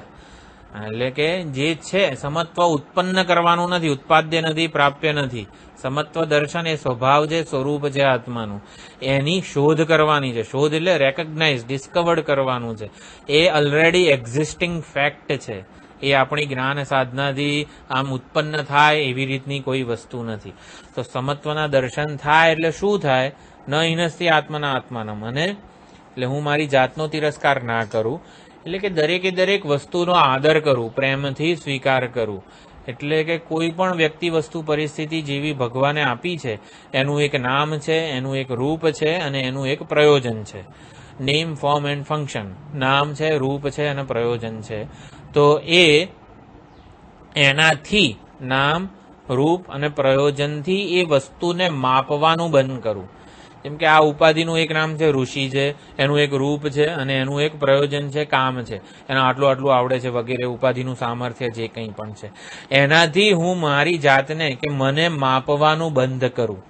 એટલે કે જે છે સમત્વ ઉત્પન્ન કરવાનું નથી, ઉત્પાદ્ય નથી, પ્રાપ્ય નથી. સમત્વ દર્શન એ સ્વભાવ છે, સ્વરૂપ છે આત્માનું. એની શોધ કરવાની છે. શોધ એટલે રેકગ્નાઇઝ, ડિસ્કવર્ડ કરવાનું છે. એ ઓલરેડી એક્ઝિસ્ટિંગ ફેક્ટ છે. એ આપણી જ્ઞાન સાધનાથી આમ ઉત્પન્ન થાય એવી રીતની કોઈ વસ્તુ નથી. તો સમત્વના દર્શન થાય એટલે શું થાય? ન હિનસ્તી આત્માના આત્માનમ. અને એટલે હું મારી જાતનો તિરસ્કાર ના કરું, એટલે કે દરેકે દરેક વસ્તુનો આદર કરું, પ્રેમથી સ્વીકાર કરું. એટલે કે કોઈ પણ વ્યક્તિ, વસ્તુ, પરિસ્થિતિ જેવી ભગવાને આપી છે, એનું એક નામ છે, એનું એક રૂપ છે અને એનું એક પ્રયોજન છે. Name, form and function. નામ છે, રૂપ છે અને પ્રયોજન છે. તો એનાથી, નામ, રૂપ અને પ્રયોજનથી એ વસ્તુને માપવાનું બંધ કરું. જેમ કે આ ઉપાધિનું એક નામ છે ઋષિ છે, એનું એક રૂપ છે અને એનું એક પ્રયોજન છે કામ છે. એના આટલું આટલું આવડે છે વગેરે, ઉપાધિનું સામર્થ્ય જે કંઈ પણ છે, એનાથી હું મારી જાતને કે મને માપવાનું બંધ કરું.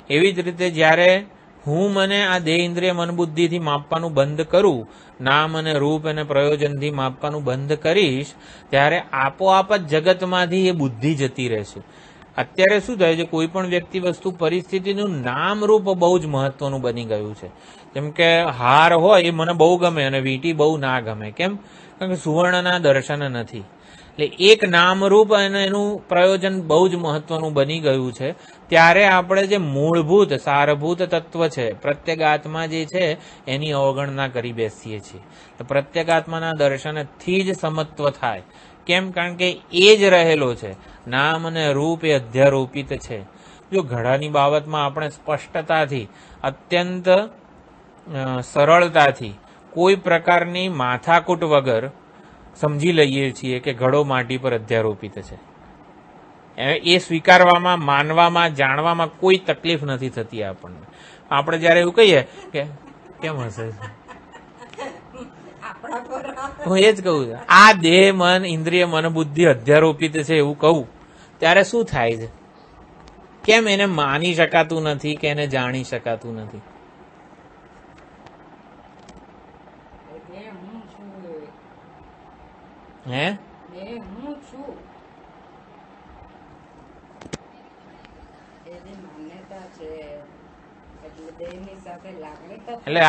એવી જ રીતે જ્યારે હું મને આ દેહ ઇન્દ્રિય મન બુદ્ધિથી માપવાનું બંધ કરું, નામ અને રૂપ અને પ્રયોજનથી માપવાનું બંધ કરીશ, ત્યારે આપોઆપ જ જગતમાંથી એ બુદ્ધિ જતી રહેશે. અત્યારે શું થાય છે? કોઈ પણ વ્યક્તિ, વસ્તુ, પરિસ્થિતિનું નામ રૂપ બહુ જ મહત્વનું બની ગયું છે. જેમ કે હાર હોય એ મને બહુ ગમે અને વીંટી બહુ ના ગમે. કેમ? કારણ કે સુવર્ણના દર્શન નથી. એટલે એક નામરૂપ અને એનું પ્રયોજન બહુ જ મહત્વનું બની ગયું છે. ત્યારે આપણે જે મૂળભૂત સારભૂત તત્વ છે, પ્રત્યેગાત્મા જે છે, એની અવગણના કરી બેસીએ છીએ. પ્રત્યેગાત્માના દર્શનથી જ સમત્વ થાય. કેમ? કારણ કે એ જ રહેલો છે. નામ અને રૂપ એ અધ્યારોપિત છે. જો ઘડાની બાબતમાં આપણે સ્પષ્ટતાથી, અત્યંત સરળતાથી, કોઈ પ્રકારની માથાકૂટ વગર સમજી લઈએ છીએ કે ઘડો માટી પર અધ્યારોપિત છે. એ સ્વીકારવામાં, માનવામાં, જાણવામાં કોઈ તકલીફ નથી થતી આપણને. આપણે જયારે એવું કહીએ કે કેમ હશે, હું એ જ કહું છું, આ દેહ, મન, ઇન્દ્રિય, મન, બુદ્ધિ અધ્યારોપિત છે એવું કહું, ત્યારે શું થાય છે? કેમ એને માની શકાતું નથી કે એને જાણી શકાતું નથી? હે? એટલે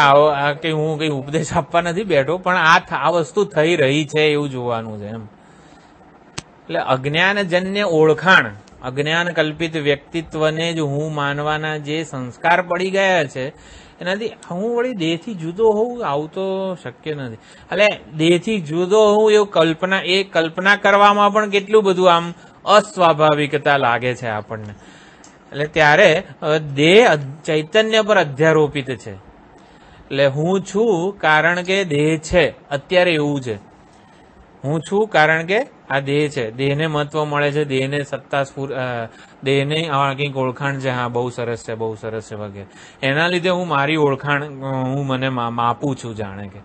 કઈ હું કઈ ઉપદેશ આપવા નથી બેઠો, પણ આ વસ્તુ થઈ રહી છે એવું જોવાનું છે એમ. એટલે અજ્ઞાનજન્ય ઓળખાણ, અજ્ઞાન કલ્પિત વ્યક્તિત્વને જ હું માનવાના જે સંસ્કાર પડી ગયા છે, એનાથી હું વળી દેહથી જુદો હોઉં આવું તો શક્ય નથી. એટલે દેહથી જુદો હોઉં એવું કલ્પના કરવામાં પણ કેટલું બધું આમ અસ્વાભાવિકતા લાગે છે આપણને. એટલે ત્યારે દેહ ચૈતન્ય પર અધ્યારોપિત છે. એટલે હું છું કારણ કે દેહ છે, અત્યારે એવું છે. હું છું કારણ કે આ દેહ છે, દેહને મહત્વ મળે છે, દેહને સત્તા દેહને કંઈક ઓળખાણ છે, હા બહુ સરસ છે, બહુ સરસ છે વગેરે. એના લીધે હું મારી ઓળખાણ હું મને માપું છું જાણે કે.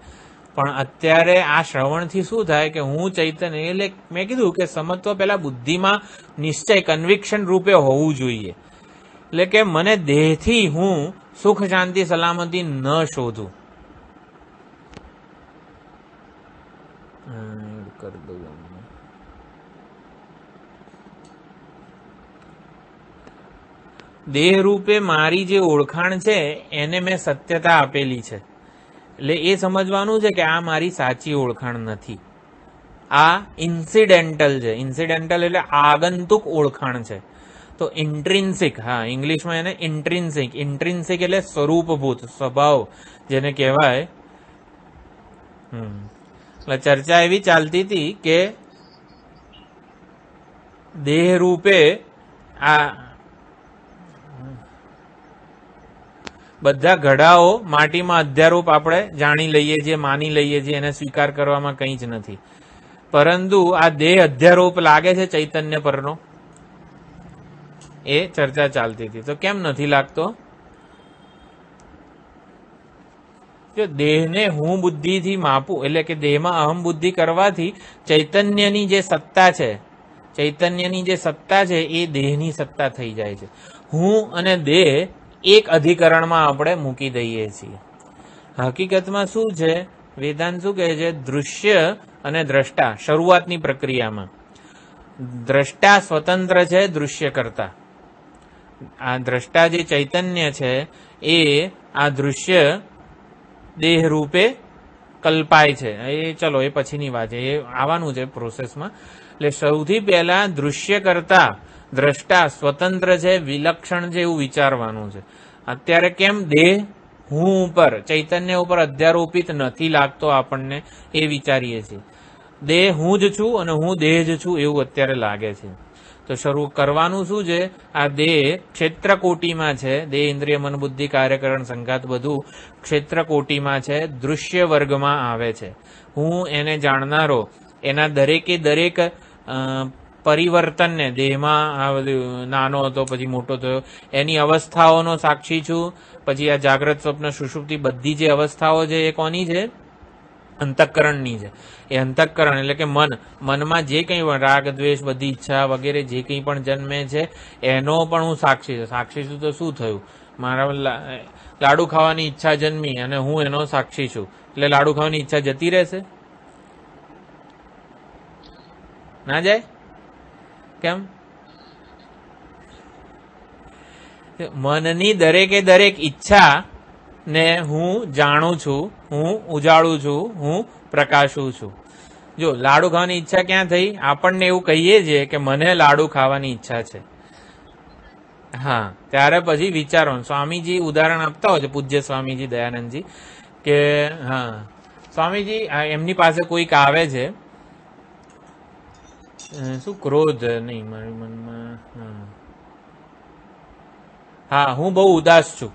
પણ અત્યારે આ શ્રવણથી શું થાય કે હું ચૈતન્ય, એટલે મેં કીધું કે સમત્વ પેલા બુદ્ધિમાં નિશ્ચય કન્વિક્શન રૂપે હોવું જોઈએ. એટલે કે મને દેહથી હું સુખ શાંતિ સલામતી ન શોધું. દેહ રૂપે મારી જે ઓળખાણ છે એને મેં સત્યતા આપેલી છે. એટલે એ સમજવાનું છે કે આ મારી સાચી ઓળખાણ નથી, આ ઇન્સિડેન્ટલ છે. ઇન્સિડેન્ટલ એટલે આગંતુક ઓળખાણ છે. તો ઇન્ટ્રિન્સિક, હા ઇંગ્લિશમાં એને ઇન્ટ્રિન્સિક એટલે સ્વરૂપભૂત, સ્વભાવ જેને કહેવાય. એટલે ચર્ચા એવી ચાલતી હતી કે દેહ રૂપે આ બધા ઘડાઓ માટીમાં અધ્યારૂપ આપણે જાણી લઈએ છીએ, માની લઈએ છીએ, એને સ્વીકાર કરવામાં કંઈ જ નથી. પરંતુ આ દેહ અધ્યારૂપ લાગે છે ચૈતન્ય પરનો, એ ચર્ચા ચાલતી હતી. તો કેમ નથી લાગતો? જો દેહને હું બુદ્ધિથી માપું, એટલે કે દેહમાં અહમ બુદ્ધિ કરવાથી ચૈતન્યની જે સત્તા છે, ચૈતન્યની જે સત્તા છે એ દેહની સત્તા થઈ જાય છે. હું અને દેહ એક અધિકરણમાં આપણે મૂકી દઈએ છીએ. હકીકતમાં શું છે, વેદાંત શું કહે છે, દૃશ્ય અને દ્રષ્ટા શરૂઆતની પ્રક્રિયામાં દ્રષ્ટા સ્વતંત્ર છે દૃશ્ય કરતા. આ દ્રષ્ટા જે ચૈતન્ય છે એ આ દૃશ્ય દેહ રૂપે કલ્પાય છે. એ ચલો એ પછીની વાત છે, એ આવવાનું છે પ્રોસેસમાં. એટલે સૌથી પહેલા દૃશ્ય કરતા દ્રષ્ટા સ્વતંત્ર છે, વિલક્ષણ છે એવું વિચારવાનું છે. અત્યારે કેમ દેહ હું ઉપર, ચૈતન્ય ઉપર અધ્યારોપિત નથી લાગતો આપણને, એ વિચારીએ છીએ. દેહ હું જ છું અને હું દેહ જ છું એવું અત્યારે લાગે છે. તો શરૂ કરવાનું શું છે, આ દેહ ક્ષેત્રકોટીમાં છે, દેહ ઇન્દ્રિય મન બુદ્ધિ કાર્યકરણ સંઘાત બધું ક્ષેત્રકોટીમાં છે, દૃશ્ય વર્ગમાં આવે છે. હું એને જાણનારો, એના દરેકે દરેક પરિવર્તનને, દેહમાં આ બધું નાનો હતો પછી મોટો થયો એની અવસ્થાઓનો સાક્ષી છું. પછી આ જાગ્રત સ્વપ્ન સુષુપ્તિ બધી જે અવસ્થાઓ છે એ કોની છે, અંતઃકરણની છે. એ અંતઃકરણ એટલે કે મનમાં જે કંઈ રાગ દ્વેષ બધી ઈચ્છા વગેરે જે કંઈ પણ જન્મે છે એનો પણ હું સાક્ષી છું. સાક્ષી છું તો શું થયું, મારા લાડુ ખાવાની ઈચ્છા જન્મી અને હું એનો સાક્ષી છું, એટલે લાડુ ખાવાની ઈચ્છા જતી રહેશે? ના જાય? કેમ? મનની દરેકે દરેક ઈચ્છા ને હું જાણું છું, હું ઉજાળું છું, હું પ્રકાશું છું. જો લાડુ ખાવાની ઈચ્છા ક્યાં થઈ, આપણને એવું કહીએ છીએ કે મને લાડુ ખાવાની ઈચ્છા છે. હા, ત્યારે પછી વિચારો. સ્વામીજી ઉદાહરણ આપતા હોય છે, પૂજ્ય સ્વામીજી દયાનંદજી, કે હા સ્વામીજી એમની પાસે કોઈક આવે છે, શું ક્રોધ નહીં મારી મનમાં, હા હું બહુ ઉદાસ છું.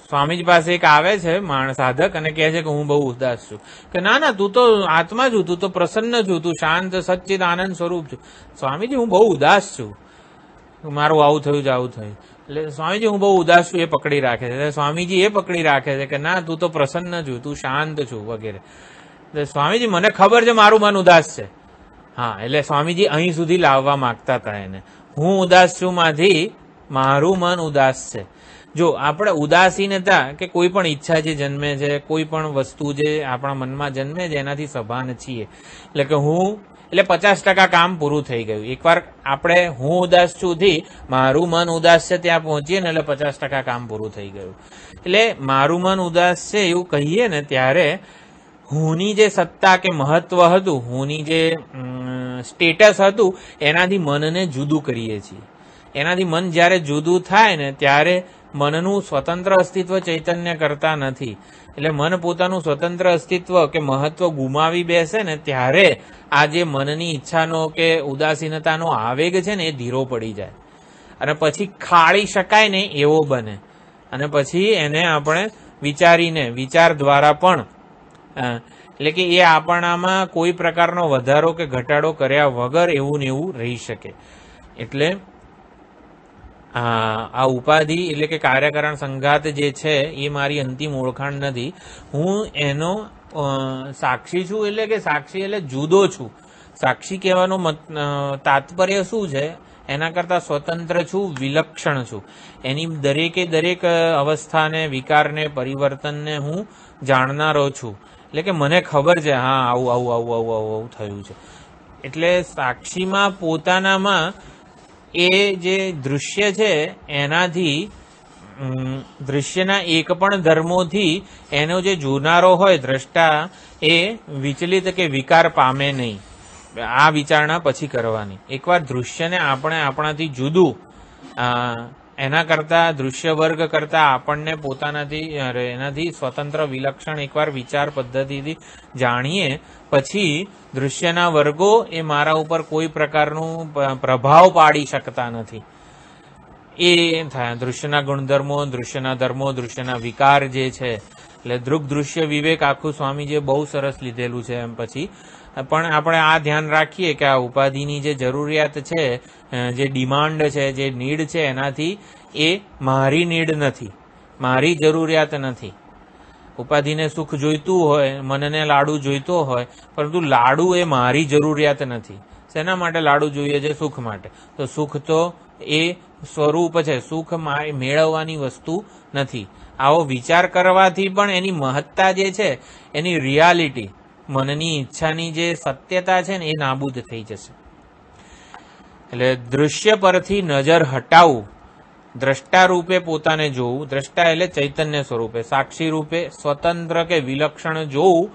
સ્વામીજી પાસે એક આવે છે સાધક અને કહે છે કે હું બહુ ઉદાસ છું. કે ના ના, તું તો આત્મા છું, તું તો પ્રસન્ન છું, તું શાંત સચ્ચિદ આનંદ સ્વરૂપ છું. સ્વામીજી હું બહુ ઉદાસ છું, મારું આવું થયું છે, આવું થયું. એટલે સ્વામીજી હું બહુ ઉદાસ છું એ પકડી રાખે છે. સ્વામીજી એ પકડી રાખે છે કે ના તું તો પ્રસન્ન છું, તું શાંત છું વગેરે. એટલે સ્વામીજી મને ખબર છે મારું મન ઉદાસ છે. હા, એટલે સ્વામીજી અહીં સુધી લાવવા માંગતા હતા એને. હું ઉદાસ છું માંથી મારું મન ઉદાસ છે. જો આપણે ઉદાસીનતા કે કોઈ પણ ઈચ્છા જે જન્મે છે, કોઈ પણ વસ્તુ જે આપણા મનમાં જન્મે છે એનાથી સભાન છીએ. એટલે કે હું, એટલે 50% કામ પૂરું થઈ ગયું. એકવાર આપણે હું ઉદાસ છું થી મારું મન ઉદાસ છે ત્યાં પહોંચીએ ને એટલે 50% કામ પૂરું થઈ ગયું. એટલે મારું મન ઉદાસ છે એવું કહીએ ને ત્યારે હુંની જે સત્તા કે મહત્વ હતું, હુંની જે સ્ટેટસ હતું એનાથી મનને જુદું કરીએ છીએ. એનાથી મન જ્યારે જુદું થાય ને ત્યારે મનનું સ્વતંત્ર અસ્તિત્વ ચૈતન્ય કરતા નથી. એટલે મન પોતાનું સ્વતંત્ર અસ્તિત્વ કે મહત્વ ગુમાવી બેસે ને ત્યારે આ જે મનની ઈચ્છાનો કે ઉદાસીનતાનો આવેગ છે ને એ ધીરો પડી જાય અને પછી ખાળી શકાય ને એવો બને અને પછી એને આપણે વિચારીને વિચાર દ્વારા પણ એટલે કે એ આપણામાં કોઈ પ્રકારનો વધારો કે ઘટાડો કર્યા વગર એવું ને એવું રહી શકે. એટલે આ ઉપાધિ એટલે કે કાર્યકારણ સંઘાત જે છે એ મારી અંતિમ ઓળખાણ નથી. હું એનો સાક્ષી છું. એટલે કે સાક્ષી એટલે જુદો છું. સાક્ષી કહેવાનો તાત્પર્ય શું છે? એના કરતા સ્વતંત્ર છું, વિલક્ષણ છું. એની દરેકે દરેક અવસ્થાને, વિકારને, પરિવર્તનને હું જાણનારો છું. એટલે કે મને ખબર છે હા આવું આવું આવું આવું આવું આવું થયું છે. એટલે સાક્ષીમાં પોતાનામાં એ જે દૃશ્ય છે એનાથી દૃશ્યના એક પણ ધર્મોથી એનો જે જોનારો હોય દ્રષ્ટા એ વિચલિત કે વિકાર પામે નહીં. આ વિચારણા પછી કરવાની. એકવાર દૃશ્યને આપણે આપણાથી જુદું એના કરતા દૃશ્ય વર્ગ કરતા આપણને પોતાનાથી એનાથી સ્વતંત્ર વિલક્ષણ એકવાર વિચાર પદ્ધતિથી જાણીએ પછી દૃશ્યના વર્ગો એ મારા ઉપર કોઈ પ્રકારનું પ્રભાવ પાડી શકતા નથી. એ થાય દૃશ્યના ગુણધર્મો, દૃશ્યના ધર્મો, દૃશ્યના વિકાર જે છે. એટલે દૃગ દૃશ્ય વિવેક આખું સ્વામીજીએ બહુ સરસ લીધેલું છે. એમ પછી પણ આપણે આ ધ્યાન રાખીએ કે આ ઉપાધિની જે જરૂરિયાત છે, જે ડિમાન્ડ છે, જે નીડ છે, એનાથી એ મારી નીડ નથી, મારી જરૂરિયાત નથી. ઉપાધિને સુખ જોઈતું હોય, મનને લાડુ જોઈતો હોય, પરંતુ લાડુ એ મારી જરૂરિયાત નથી. શેના માટે લાડુ જોઈએ છે? સુખ માટે. તો સુખ તો એ સ્વરૂપ છે, સુખ મેળવવાની વસ્તુ નથી. આવો વિચાર કરવાથી પણ એની મહત્તા જે છે, એની રિયાલિટી, મનની ઈચ્છાની જે સત્યતા છે ને એ નાબૂદ થઈ જશે. એટલે દૃશ્ય પરથી નજર હટાવવું, દ્રષ્ટા રૂપે પોતાને જોવું. દ્રષ્ટા એટલે ચૈતન્ય સ્વરૂપે, સાક્ષી રૂપે સ્વતંત્ર કે વિલક્ષણ જોવું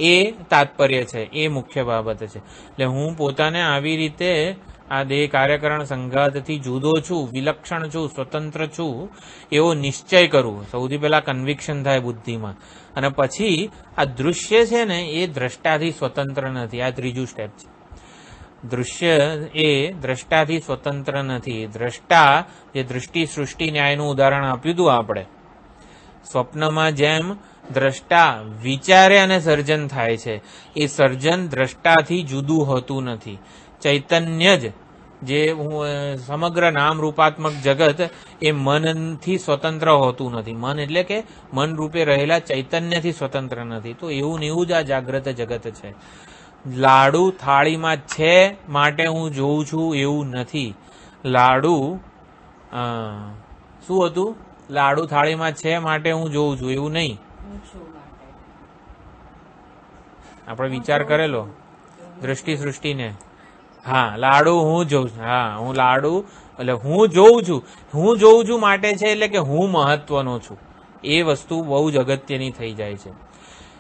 એ તાત્પર્ય છે, એ મુખ્ય બાબત છે. એટલે હું પોતાને આવી રીતે આ દેહ કાર્યકરણ સંઘાતથી જુદો છું, વિલક્ષણ છું, સ્વતંત્ર છું એવો નિશ્ચય કરવું. સૌથી પહેલા કન્વિક્શન થાય બુદ્ધિમાં અને પછી આ દૃશ્ય છે ને એ દ્રષ્ટાથી સ્વતંત્ર નથી. આ ત્રીજું સ્ટેપ છે. દૃશ્ય એ દ્રષ્ટાથી સ્વતંત્ર નથી. દ્રષ્ટા જે દૃષ્ટિ સૃષ્ટિ ન્યાયનું ઉદાહરણ આપ્યું હતું આપણે, સ્વપ્નમાં જેમ દ્રષ્ટા વિચારે અને સર્જન થાય છે, એ સર્જન દ્રષ્ટાથી જુદું હોતું નથી. ચૈતન્ય જ જે સમગ્ર નામ રૂપાત્મક જગત એ મનથી સ્વતંત્ર હોતું નથી. મન એટલે કે મન રૂપે રહેલા ચૈતન્યથી સ્વતંત્ર નથી. તો એવું ને એવું જ આ જાગ્રત જગત છે. લાડુ થાળીમાં છે માટે હું જોઉં છું એવું નથી. લાડુ શું હતું? લાડુ થાળીમાં છે માટે હું જોઉં છું એવું નહીં. આપણે વિચાર કરેલો દ્રષ્ટિ સૃષ્ટિને. હા, લાડુ હું જોઉં છું. હા, હું લાડુ એટલે હું જોઉં છું. હું જોઉં છું માટે છે એટલે કે હું મહત્વનો છું. એ વસ્તુ બહુ જ અગત્યની થઈ જાય છે.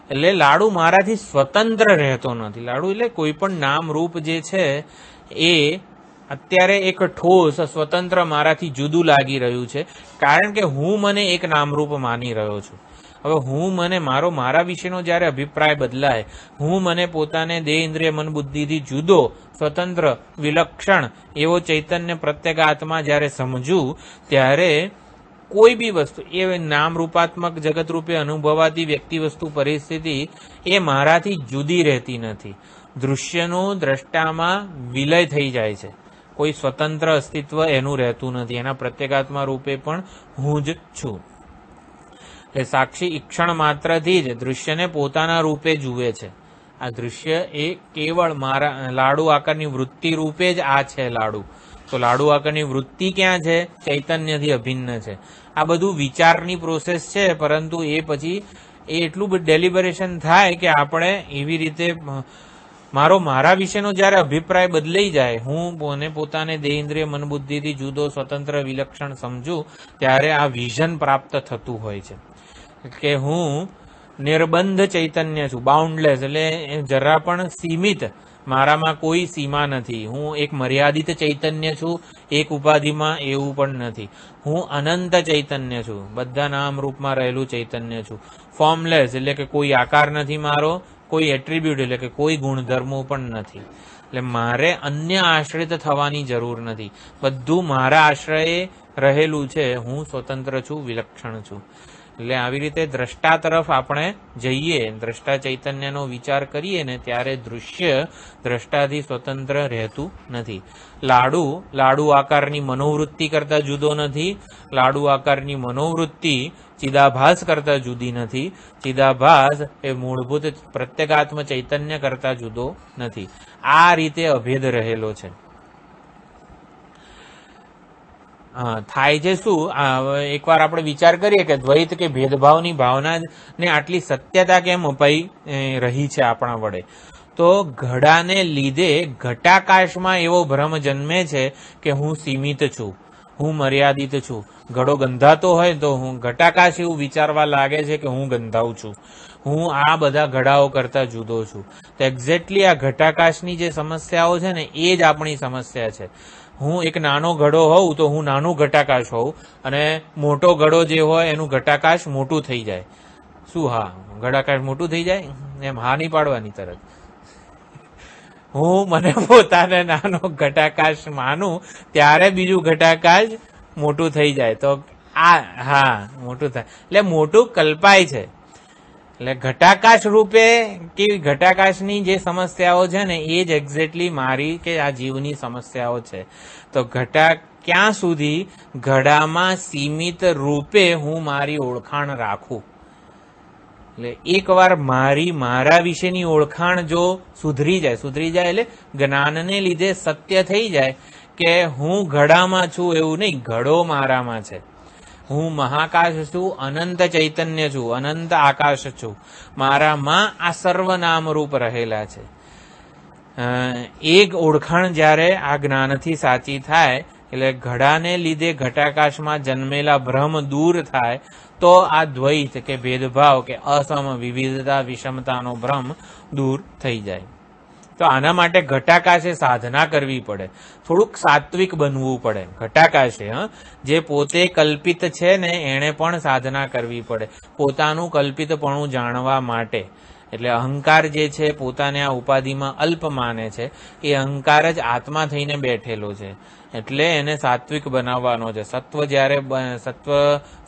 એટલે લાડુ મારાથી સ્વતંત્ર રહેતો નથી. લાડુ એટલે કોઈ પણ નામ રૂપ જે છે એ અત્યારે એક ઠોસ સ્વતંત્ર મારાથી જુદું લાગી રહ્યું છે, કારણ કે હું મને એક નામરૂપ માની રહ્યો છું. હવે હું મને મારા વિશેનો જ્યારે અભિપ્રાય બદલાય, હું મને પોતાને દેહ ઇન્દ્રિય મન બુદ્ધિથી જુદો, સ્વતંત્ર, વિલક્ષણ એવો ચૈતન્ય પ્રત્યેક આત્મા જ્યારે સમજું, ત્યારે કોઈ બી વસ્તુ એ નામ રૂપાત્મક જગત રૂપે અનુભવાતી વ્યક્તિ વસ્તુ પરિસ્થિતિ એ મારાથી જુદી રહેતી નથી. દૃશ્યનો દ્રષ્ટામાં વિલય થઈ જાય છે. કોઈ સ્વતંત્ર અસ્તિત્વ એનું રહેતું નથી. એના પ્રત્યેગાત્મા રૂપે પણ હું જ છું. એ સાક્ષી ઈક્ષણ માત્રથી જ દૃશ્યને પોતાના રૂપે જુએ છે. આ દૃશ્ય એ કેવળ મારા લાડુ આકારની વૃત્તિ રૂપે જ આ છે લાડુ. તો લાડુ આકારની વૃત્તિ ક્યાં છે? ચૈતન્યથી અભિન્ન છે. આ બધું વિચારની પ્રોસેસ છે, પરંતુ એ પછી એ એટલું ડેલિબરેશન થાય કે આપણે એવી રીતે મારા વિશેનો જ્યારે અભિપ્રાય બદલાઈ જાય, હું મને પોતાને દેહ ઇન્દ્રિય મન બુદ્ધિથી જુદો, સ્વતંત્ર, વિલક્ષણ સમજું, ત્યારે આ વિઝન પ્રાપ્ત થતું હોય છે કે હું નિર્બંધ ચૈતન્ય છું, બાઉન્ડલેસ, એટલે જરા પણ સીમિત મારામાં કોઈ સીમા નથી. હું એક મર્યાદિત ચૈતન્ય છું, એક ઉપાધિમાં એવું પણ નથી. હું અનંત ચૈતન્ય છું, બધા નામ રૂપમાં રહેલું ચૈતન્ય છું. ફોર્મલેસ એટલે કે કોઈ આકાર નથી મારો, કોઈ એટ્રીબ્યુટ એટલે કે કોઈ ગુણધર્મો પણ નથી. એટલે મારે અન્ય આશ્રિત થવાની જરૂર નથી. બધું મારા આશ્રયે રહેલું છે. હું સ્વતંત્ર છું, વિલક્ષણ છું. એટલે આવી રીતે દ્રષ્ટા તરફ આપણે જઈએ, દ્રષ્ટા ચૈતન્યનો વિચાર કરીએ ને ત્યારે દૃશ્ય દ્રષ્ટાથી સ્વતંત્ર રહેતું નથી. લાડુ આકારની મનોવૃત્તિ કરતા જુદો નથી. લાડુ આકારની મનોવૃત્તિ ચિદાભાસ કરતા જુદી નથી. ચિદાભાસ એ મૂળભૂત પ્રત્યેગાત્મ ચૈતન્ય કરતા જુદો નથી. આ રીતે અભેદ રહેલો છે. થાય છે શું? એકવાર આપણે વિચાર કરીએ કે દ્વૈત કે ભેદભાવની ભાવના ને આટલી સત્યતા કેમ અપાઈ રહી છે આપણા વડે. તો ઘડાને લીધે ઘટાકાશમાં એવો ભ્રમ જન્મે છે કે હું સીમિત છું, હું મર્યાદિત છું. ઘડો ગંધાતો હોય તો હું ઘટાકાશ એવું વિચારવા લાગે છે કે હું ગંધાઉં છું, હું આ બધા ઘડાઓ કરતા જુદો છું. તો એક્ઝેક્ટલી આ ઘટાકાશની જે સમસ્યાઓ છે ને એ જ આપણી સમસ્યા છે. હું એક નાનો ઘડો હોઉં તો હું નાનું ઘટાકાશ હોઉં, અને મોટો ઘડો જે હોય એનું ઘટાકાશ મોટું થઈ જાય. શું? હા, ઘટાકાશ મોટું થઈ જાય એમ હા નહીં પાડવાની તરત. હું મને પોતાને નાનો ઘટાકાશ માનું ત્યારે બીજું ઘટાકાશ મોટું થઈ જાય. તો હા મોટું થાય એટલે મોટું કલ્પાય છે. એટલે ઘટાકાશ રૂપે કે ઘટાકાશની જે સમસ્યાઓ છે ને એ જ એક્ઝેક્ટલી મારી કે આ જીવની સમસ્યાઓ છે. તો ક્યાં સુધી ઘડામાં સીમિત રૂપે હું મારી ઓળખાણ રાખું. એટલે એકવાર મારા વિશેની ઓળખાણ જો સુધરી જાય એટલે જ્ઞાનને લીધે સત્ય થઈ જાય કે હું ઘડામાં છું એવું નહીં, ઘડો મારામાં છે. હું મહાકાશ છું, અનંત ચૈતન્ય છું, અનંત આકાશ છું. મારામાં આ સર્વનામ રૂપ રહેલા છે. એક ઓળખાણ જ્યારે આ જ્ઞાનથી સાચી થાય એટલે ઘડાને લીધે ઘટાકાશમાં જન્મેલા ભ્રમ દૂર થાય તો આ દ્વૈત કે ભેદભાવ કે અસમ વિવિધતા વિષમતાનો ભ્રમ દૂર થઈ જાય. તો આના માટે ઘટાકાશે સાધના કરવી પડે, થોડુંક સાત્વિક બનવું પડે. ઘટાકાશે જે પોતે કલ્પિત છે ને એણે પણ સાધના કરવી પડે પોતાનું કલ્પિતપણું જાણવા માટે. એટલે અહંકાર જે છે પોતાને આ ઉપાધિમાં અલ્પ માને છે, એ અહંકાર જ આત્મા થઈને બેઠેલો છે. એટલે એને સાત્વિક બનાવવાનો છે.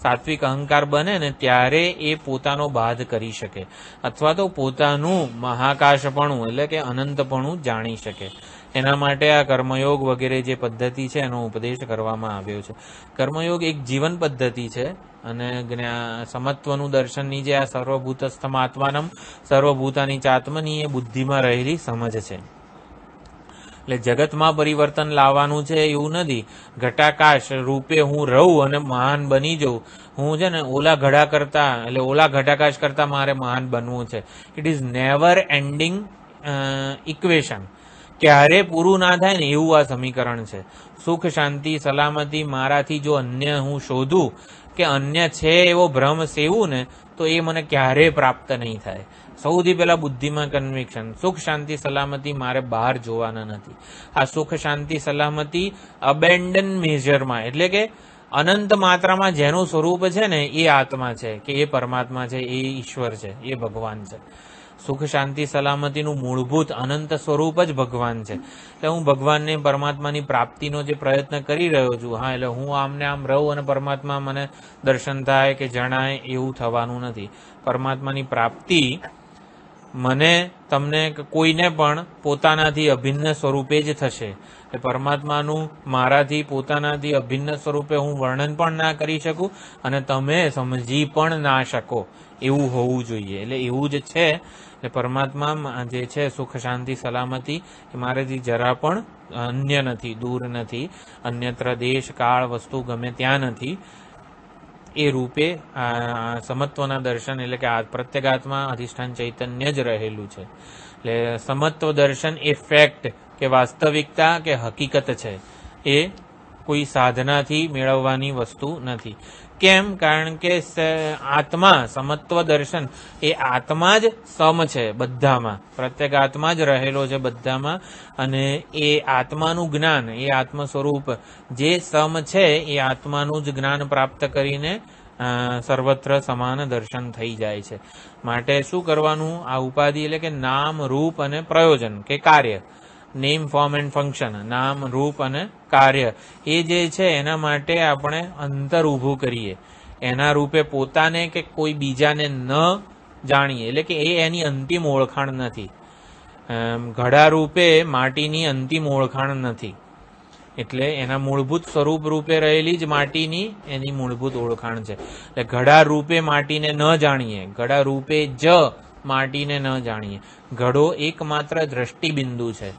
સાત્વિક અહંકાર બને ને ત્યારે એ પોતાનો બાધ કરી શકે, અથવા તો પોતાનું મહાકાશપણું એટલે કે અનંતપણું જાણી શકે. એના માટે આ કર્મયોગ વગેરે જે પદ્ધતિ છે એનો ઉપદેશ કરવામાં આવ્યો છે. કર્મયોગ એક જીવન પદ્ધતિ છે અને સમત્વનું દર્શનની જે આ સર્વભૂતસ્થમ આત્માનમ સર્વભૂતાની ચાત્મની એ બુદ્ધિમાં રહેલી સમજ છે. એટલે જગતમાં પરિવર્તન લાવવાનું છે એવું નથી. ઘટાકાશ રૂપે હું રહું અને મહાન બની જઉં. હું છે ને ઓલા ઘટાકાશ કરતા મારે મહાન બનવું છે. It is never ending equation. ક્યારે પૂરું ના થાય ને એવું આ સમીકરણ છે. સુખ શાંતિ સલામતી મારાથી જો અન્ય હું શોધું કે અન્ય છે એવો ભ્રમ સેવું ને તો એ મને ક્યારેય પ્રાપ્ત નહીં થાય. સૌથી પહેલા બુદ્ધિમાં કન્વિક્શન, સુખ શાંતિ સલામતી મારે બહાર જોવાના નથી. આ સુખ શાંતિ સલામતી અબેન્ડન મેજરમાં એટલે કે અનંત માત્રામાં જેનું સ્વરૂપ છે ને એ આત્મા છે કે એ પરમાત્મા છે, એ ઈશ્વર છે, એ ભગવાન છે. સુખ શાંતિ સલામતીનું મૂળભૂત અનંત સ્વરૂપ જ ભગવાન છે. એટલે હું ભગવાનને પરમાત્માની પ્રાપ્તિનો જે પ્રયત્ન કરી રહ્યો છું, હા એટલે હું આમને આમ રહું અને પરમાત્મા મને દર્શન થાય કે જણાય એવું થવાનું નથી. પરમાત્માની પ્રાપ્તિ મને તમને કોઈને પણ પોતાનાથી અભિન્ન સ્વરૂપે જ થશે. પરમાત્માનું મારાથી પોતાનાથી અભિન્ન સ્વરૂપે હું વર્ણન પણ ના કરી શકું અને તમે સમજી પણ ના શકો એવું હોવું જોઈએ. એટલે એવું જ છે. એટલે પરમાત્મા જે છે સુખ શાંતિ સલામતી એ મારાથી જરા પણ અન્ય નથી, દૂર નથી, અન્યત્ર દેશ કાળ વસ્તુ ગમે ત્યાં નથી. એ રૂપે સમત્વના દર્શન એટલે કે આ પ્રત્યેગાત્મા અધિષ્ઠાન ચૈતન્ય જ રહેલું છે. એટલે સમત્વ દર્શન એ ફેક્ટ કે વાસ્તવિકતા કે હકીકત છે એ કોઈ સાધનાથી મેળવવાની વસ્તુ નથી. કેમ? કારણ કે આત્મા સમત્વ દર્શન એ આત્મા જ સમ છે બધામાં, પ્રત્યેક આત્મા જ રહેલો છે બધામાં, અને એ આત્માનું જ્ઞાન, એ આત્મ સ્વરૂપ જે સમ છે એ આત્માનું જ જ્ઞાન પ્રાપ્ત કરીને સર્વત્ર સમાન દર્શન થઈ જાય છે. માટે શું કરવાનું? આ ઉપાધિ એટલે કે નામ, રૂપ અને પ્રયોજન કે કાર્ય, નેમ, ફોર્મ એન્ડ ફંક્શન, નામ, રૂપ અને કાર્ય, એ જે છે એના માટે આપણે અંતર ઊભું કરીએ. એના રૂપે પોતાને કે કોઈ બીજાને ન જાણીએ, એટલે કે એ એની અંતિમ ઓળખાણ નથી. ઘડા રૂપે માટીની અંતિમ ઓળખાણ નથી, એટલે એના મૂળભૂત સ્વરૂપ રૂપે રહેલી જ માટીની એની મૂળભૂત ઓળખાણ છે. એટલે ઘડા રૂપે માટીને ન જાણીએ, ઘડા રૂપે જ માટીને ન જાણીએ. ઘડો એકમાત્ર દ્રષ્ટિબિંદુ છે.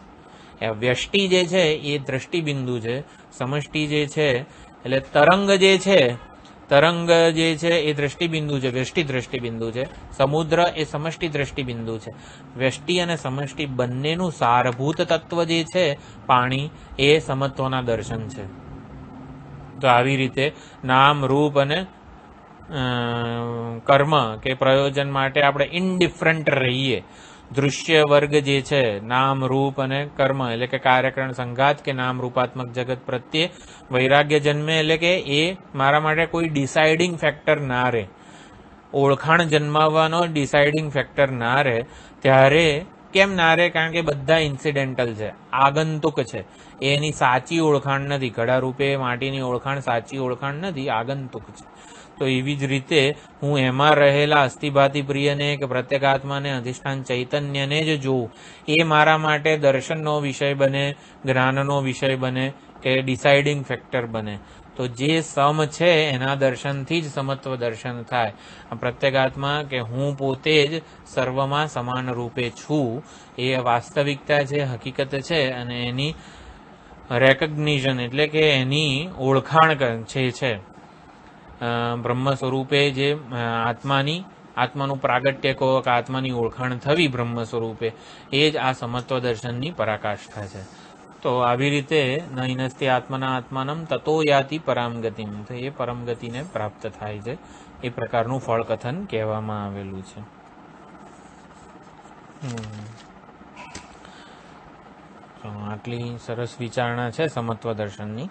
વ્યષ્ટિ જે છે એ દ્રષ્ટિબિંદુ છે, સમષ્ટિ જે છે એટલે તરંગ જે છે, તરંગ જે છે એ દ્રષ્ટિબિંદુ છે, વ્યષ્ટિ દ્રષ્ટિબિંદુ છે. સમુદ્ર એ સમષ્ટિ દ્રષ્ટિબિંદુ છે. વ્યષ્ટિ અને સમષ્ટિ બંનેનું સારભૂત તત્વ જે છે પાણી, એ સમત્વના દર્શન છે. તો આવી રીતે નામ, રૂપ અને કર્મ કે પ્રયોજન માટે આપણે ઇનડિફરન્ટ રહીએ. દૃશ્ય વર્ગ જે છે, નામ, રૂપ અને કર્મ એટલે કે કાર્યકરણ સંઘાત કે નામ રૂપાત્મક જગત પ્રત્યે વૈરાગ્ય જન્મે, એટલે કે એ મારા માટે કોઈ ડિસાઇડિંગ ફેક્ટર ના રહે, ઓળખાણ જન્માવવાનો ડિસાઇડિંગ ફેક્ટર ના રહે. ત્યારે કેમ ના રહે? કારણ કે બધા ઇન્સિડેન્ટલ છે, આગંતુક છે, એની સાચી ઓળખાણ નથી. ઘડા રૂપે માટીની ઓળખાણ સાચી ઓળખાણ નથી, આગંતુક છે. તો એવી જ રીતે હું એમાં રહેલા અસ્થિભાતિ પ્રિયને કે પ્રત્યેગાત્માને, અધિષ્ઠાન ચૈતન્યને જ જોઉં, એ મારા માટે દર્શનનો વિષય બને, જ્ઞાનનો વિષય બને કે ડિસાઇડિંગ ફેક્ટર બને. તો જે સમ છે એના દર્શનથી જ સમત્વ દર્શન થાય. આ પ્રત્યેગાત્મા કે હું પોતે જ સર્વમાં સમાન રૂપે છું, એ વાસ્તવિકતા છે, હકીકત છે, અને એની રેકગ્નિશન એટલે કે એની ઓળખાણ છે. બ્રહ્મ સ્વરૂપે જે આત્માનું પ્રાગટ્ય કહો કે આત્માની ઓળખાણ થવી બ્રહ્મ સ્વરૂપે, એ જ આ સમત્વ દર્શનની પરાકાષ્ઠા છે. તો આવી રીતે નૈનસ્તિ આત્મના આત્માનમ તતો યાતિ પરામગતિમ, તો એ પરમગતિને પ્રાપ્ત થાય છે. એ પ્રકારનું ફળકથન કહેવામાં આવેલું છે. આટલી સરસ વિચારણા છે સમત્વ દર્શનની.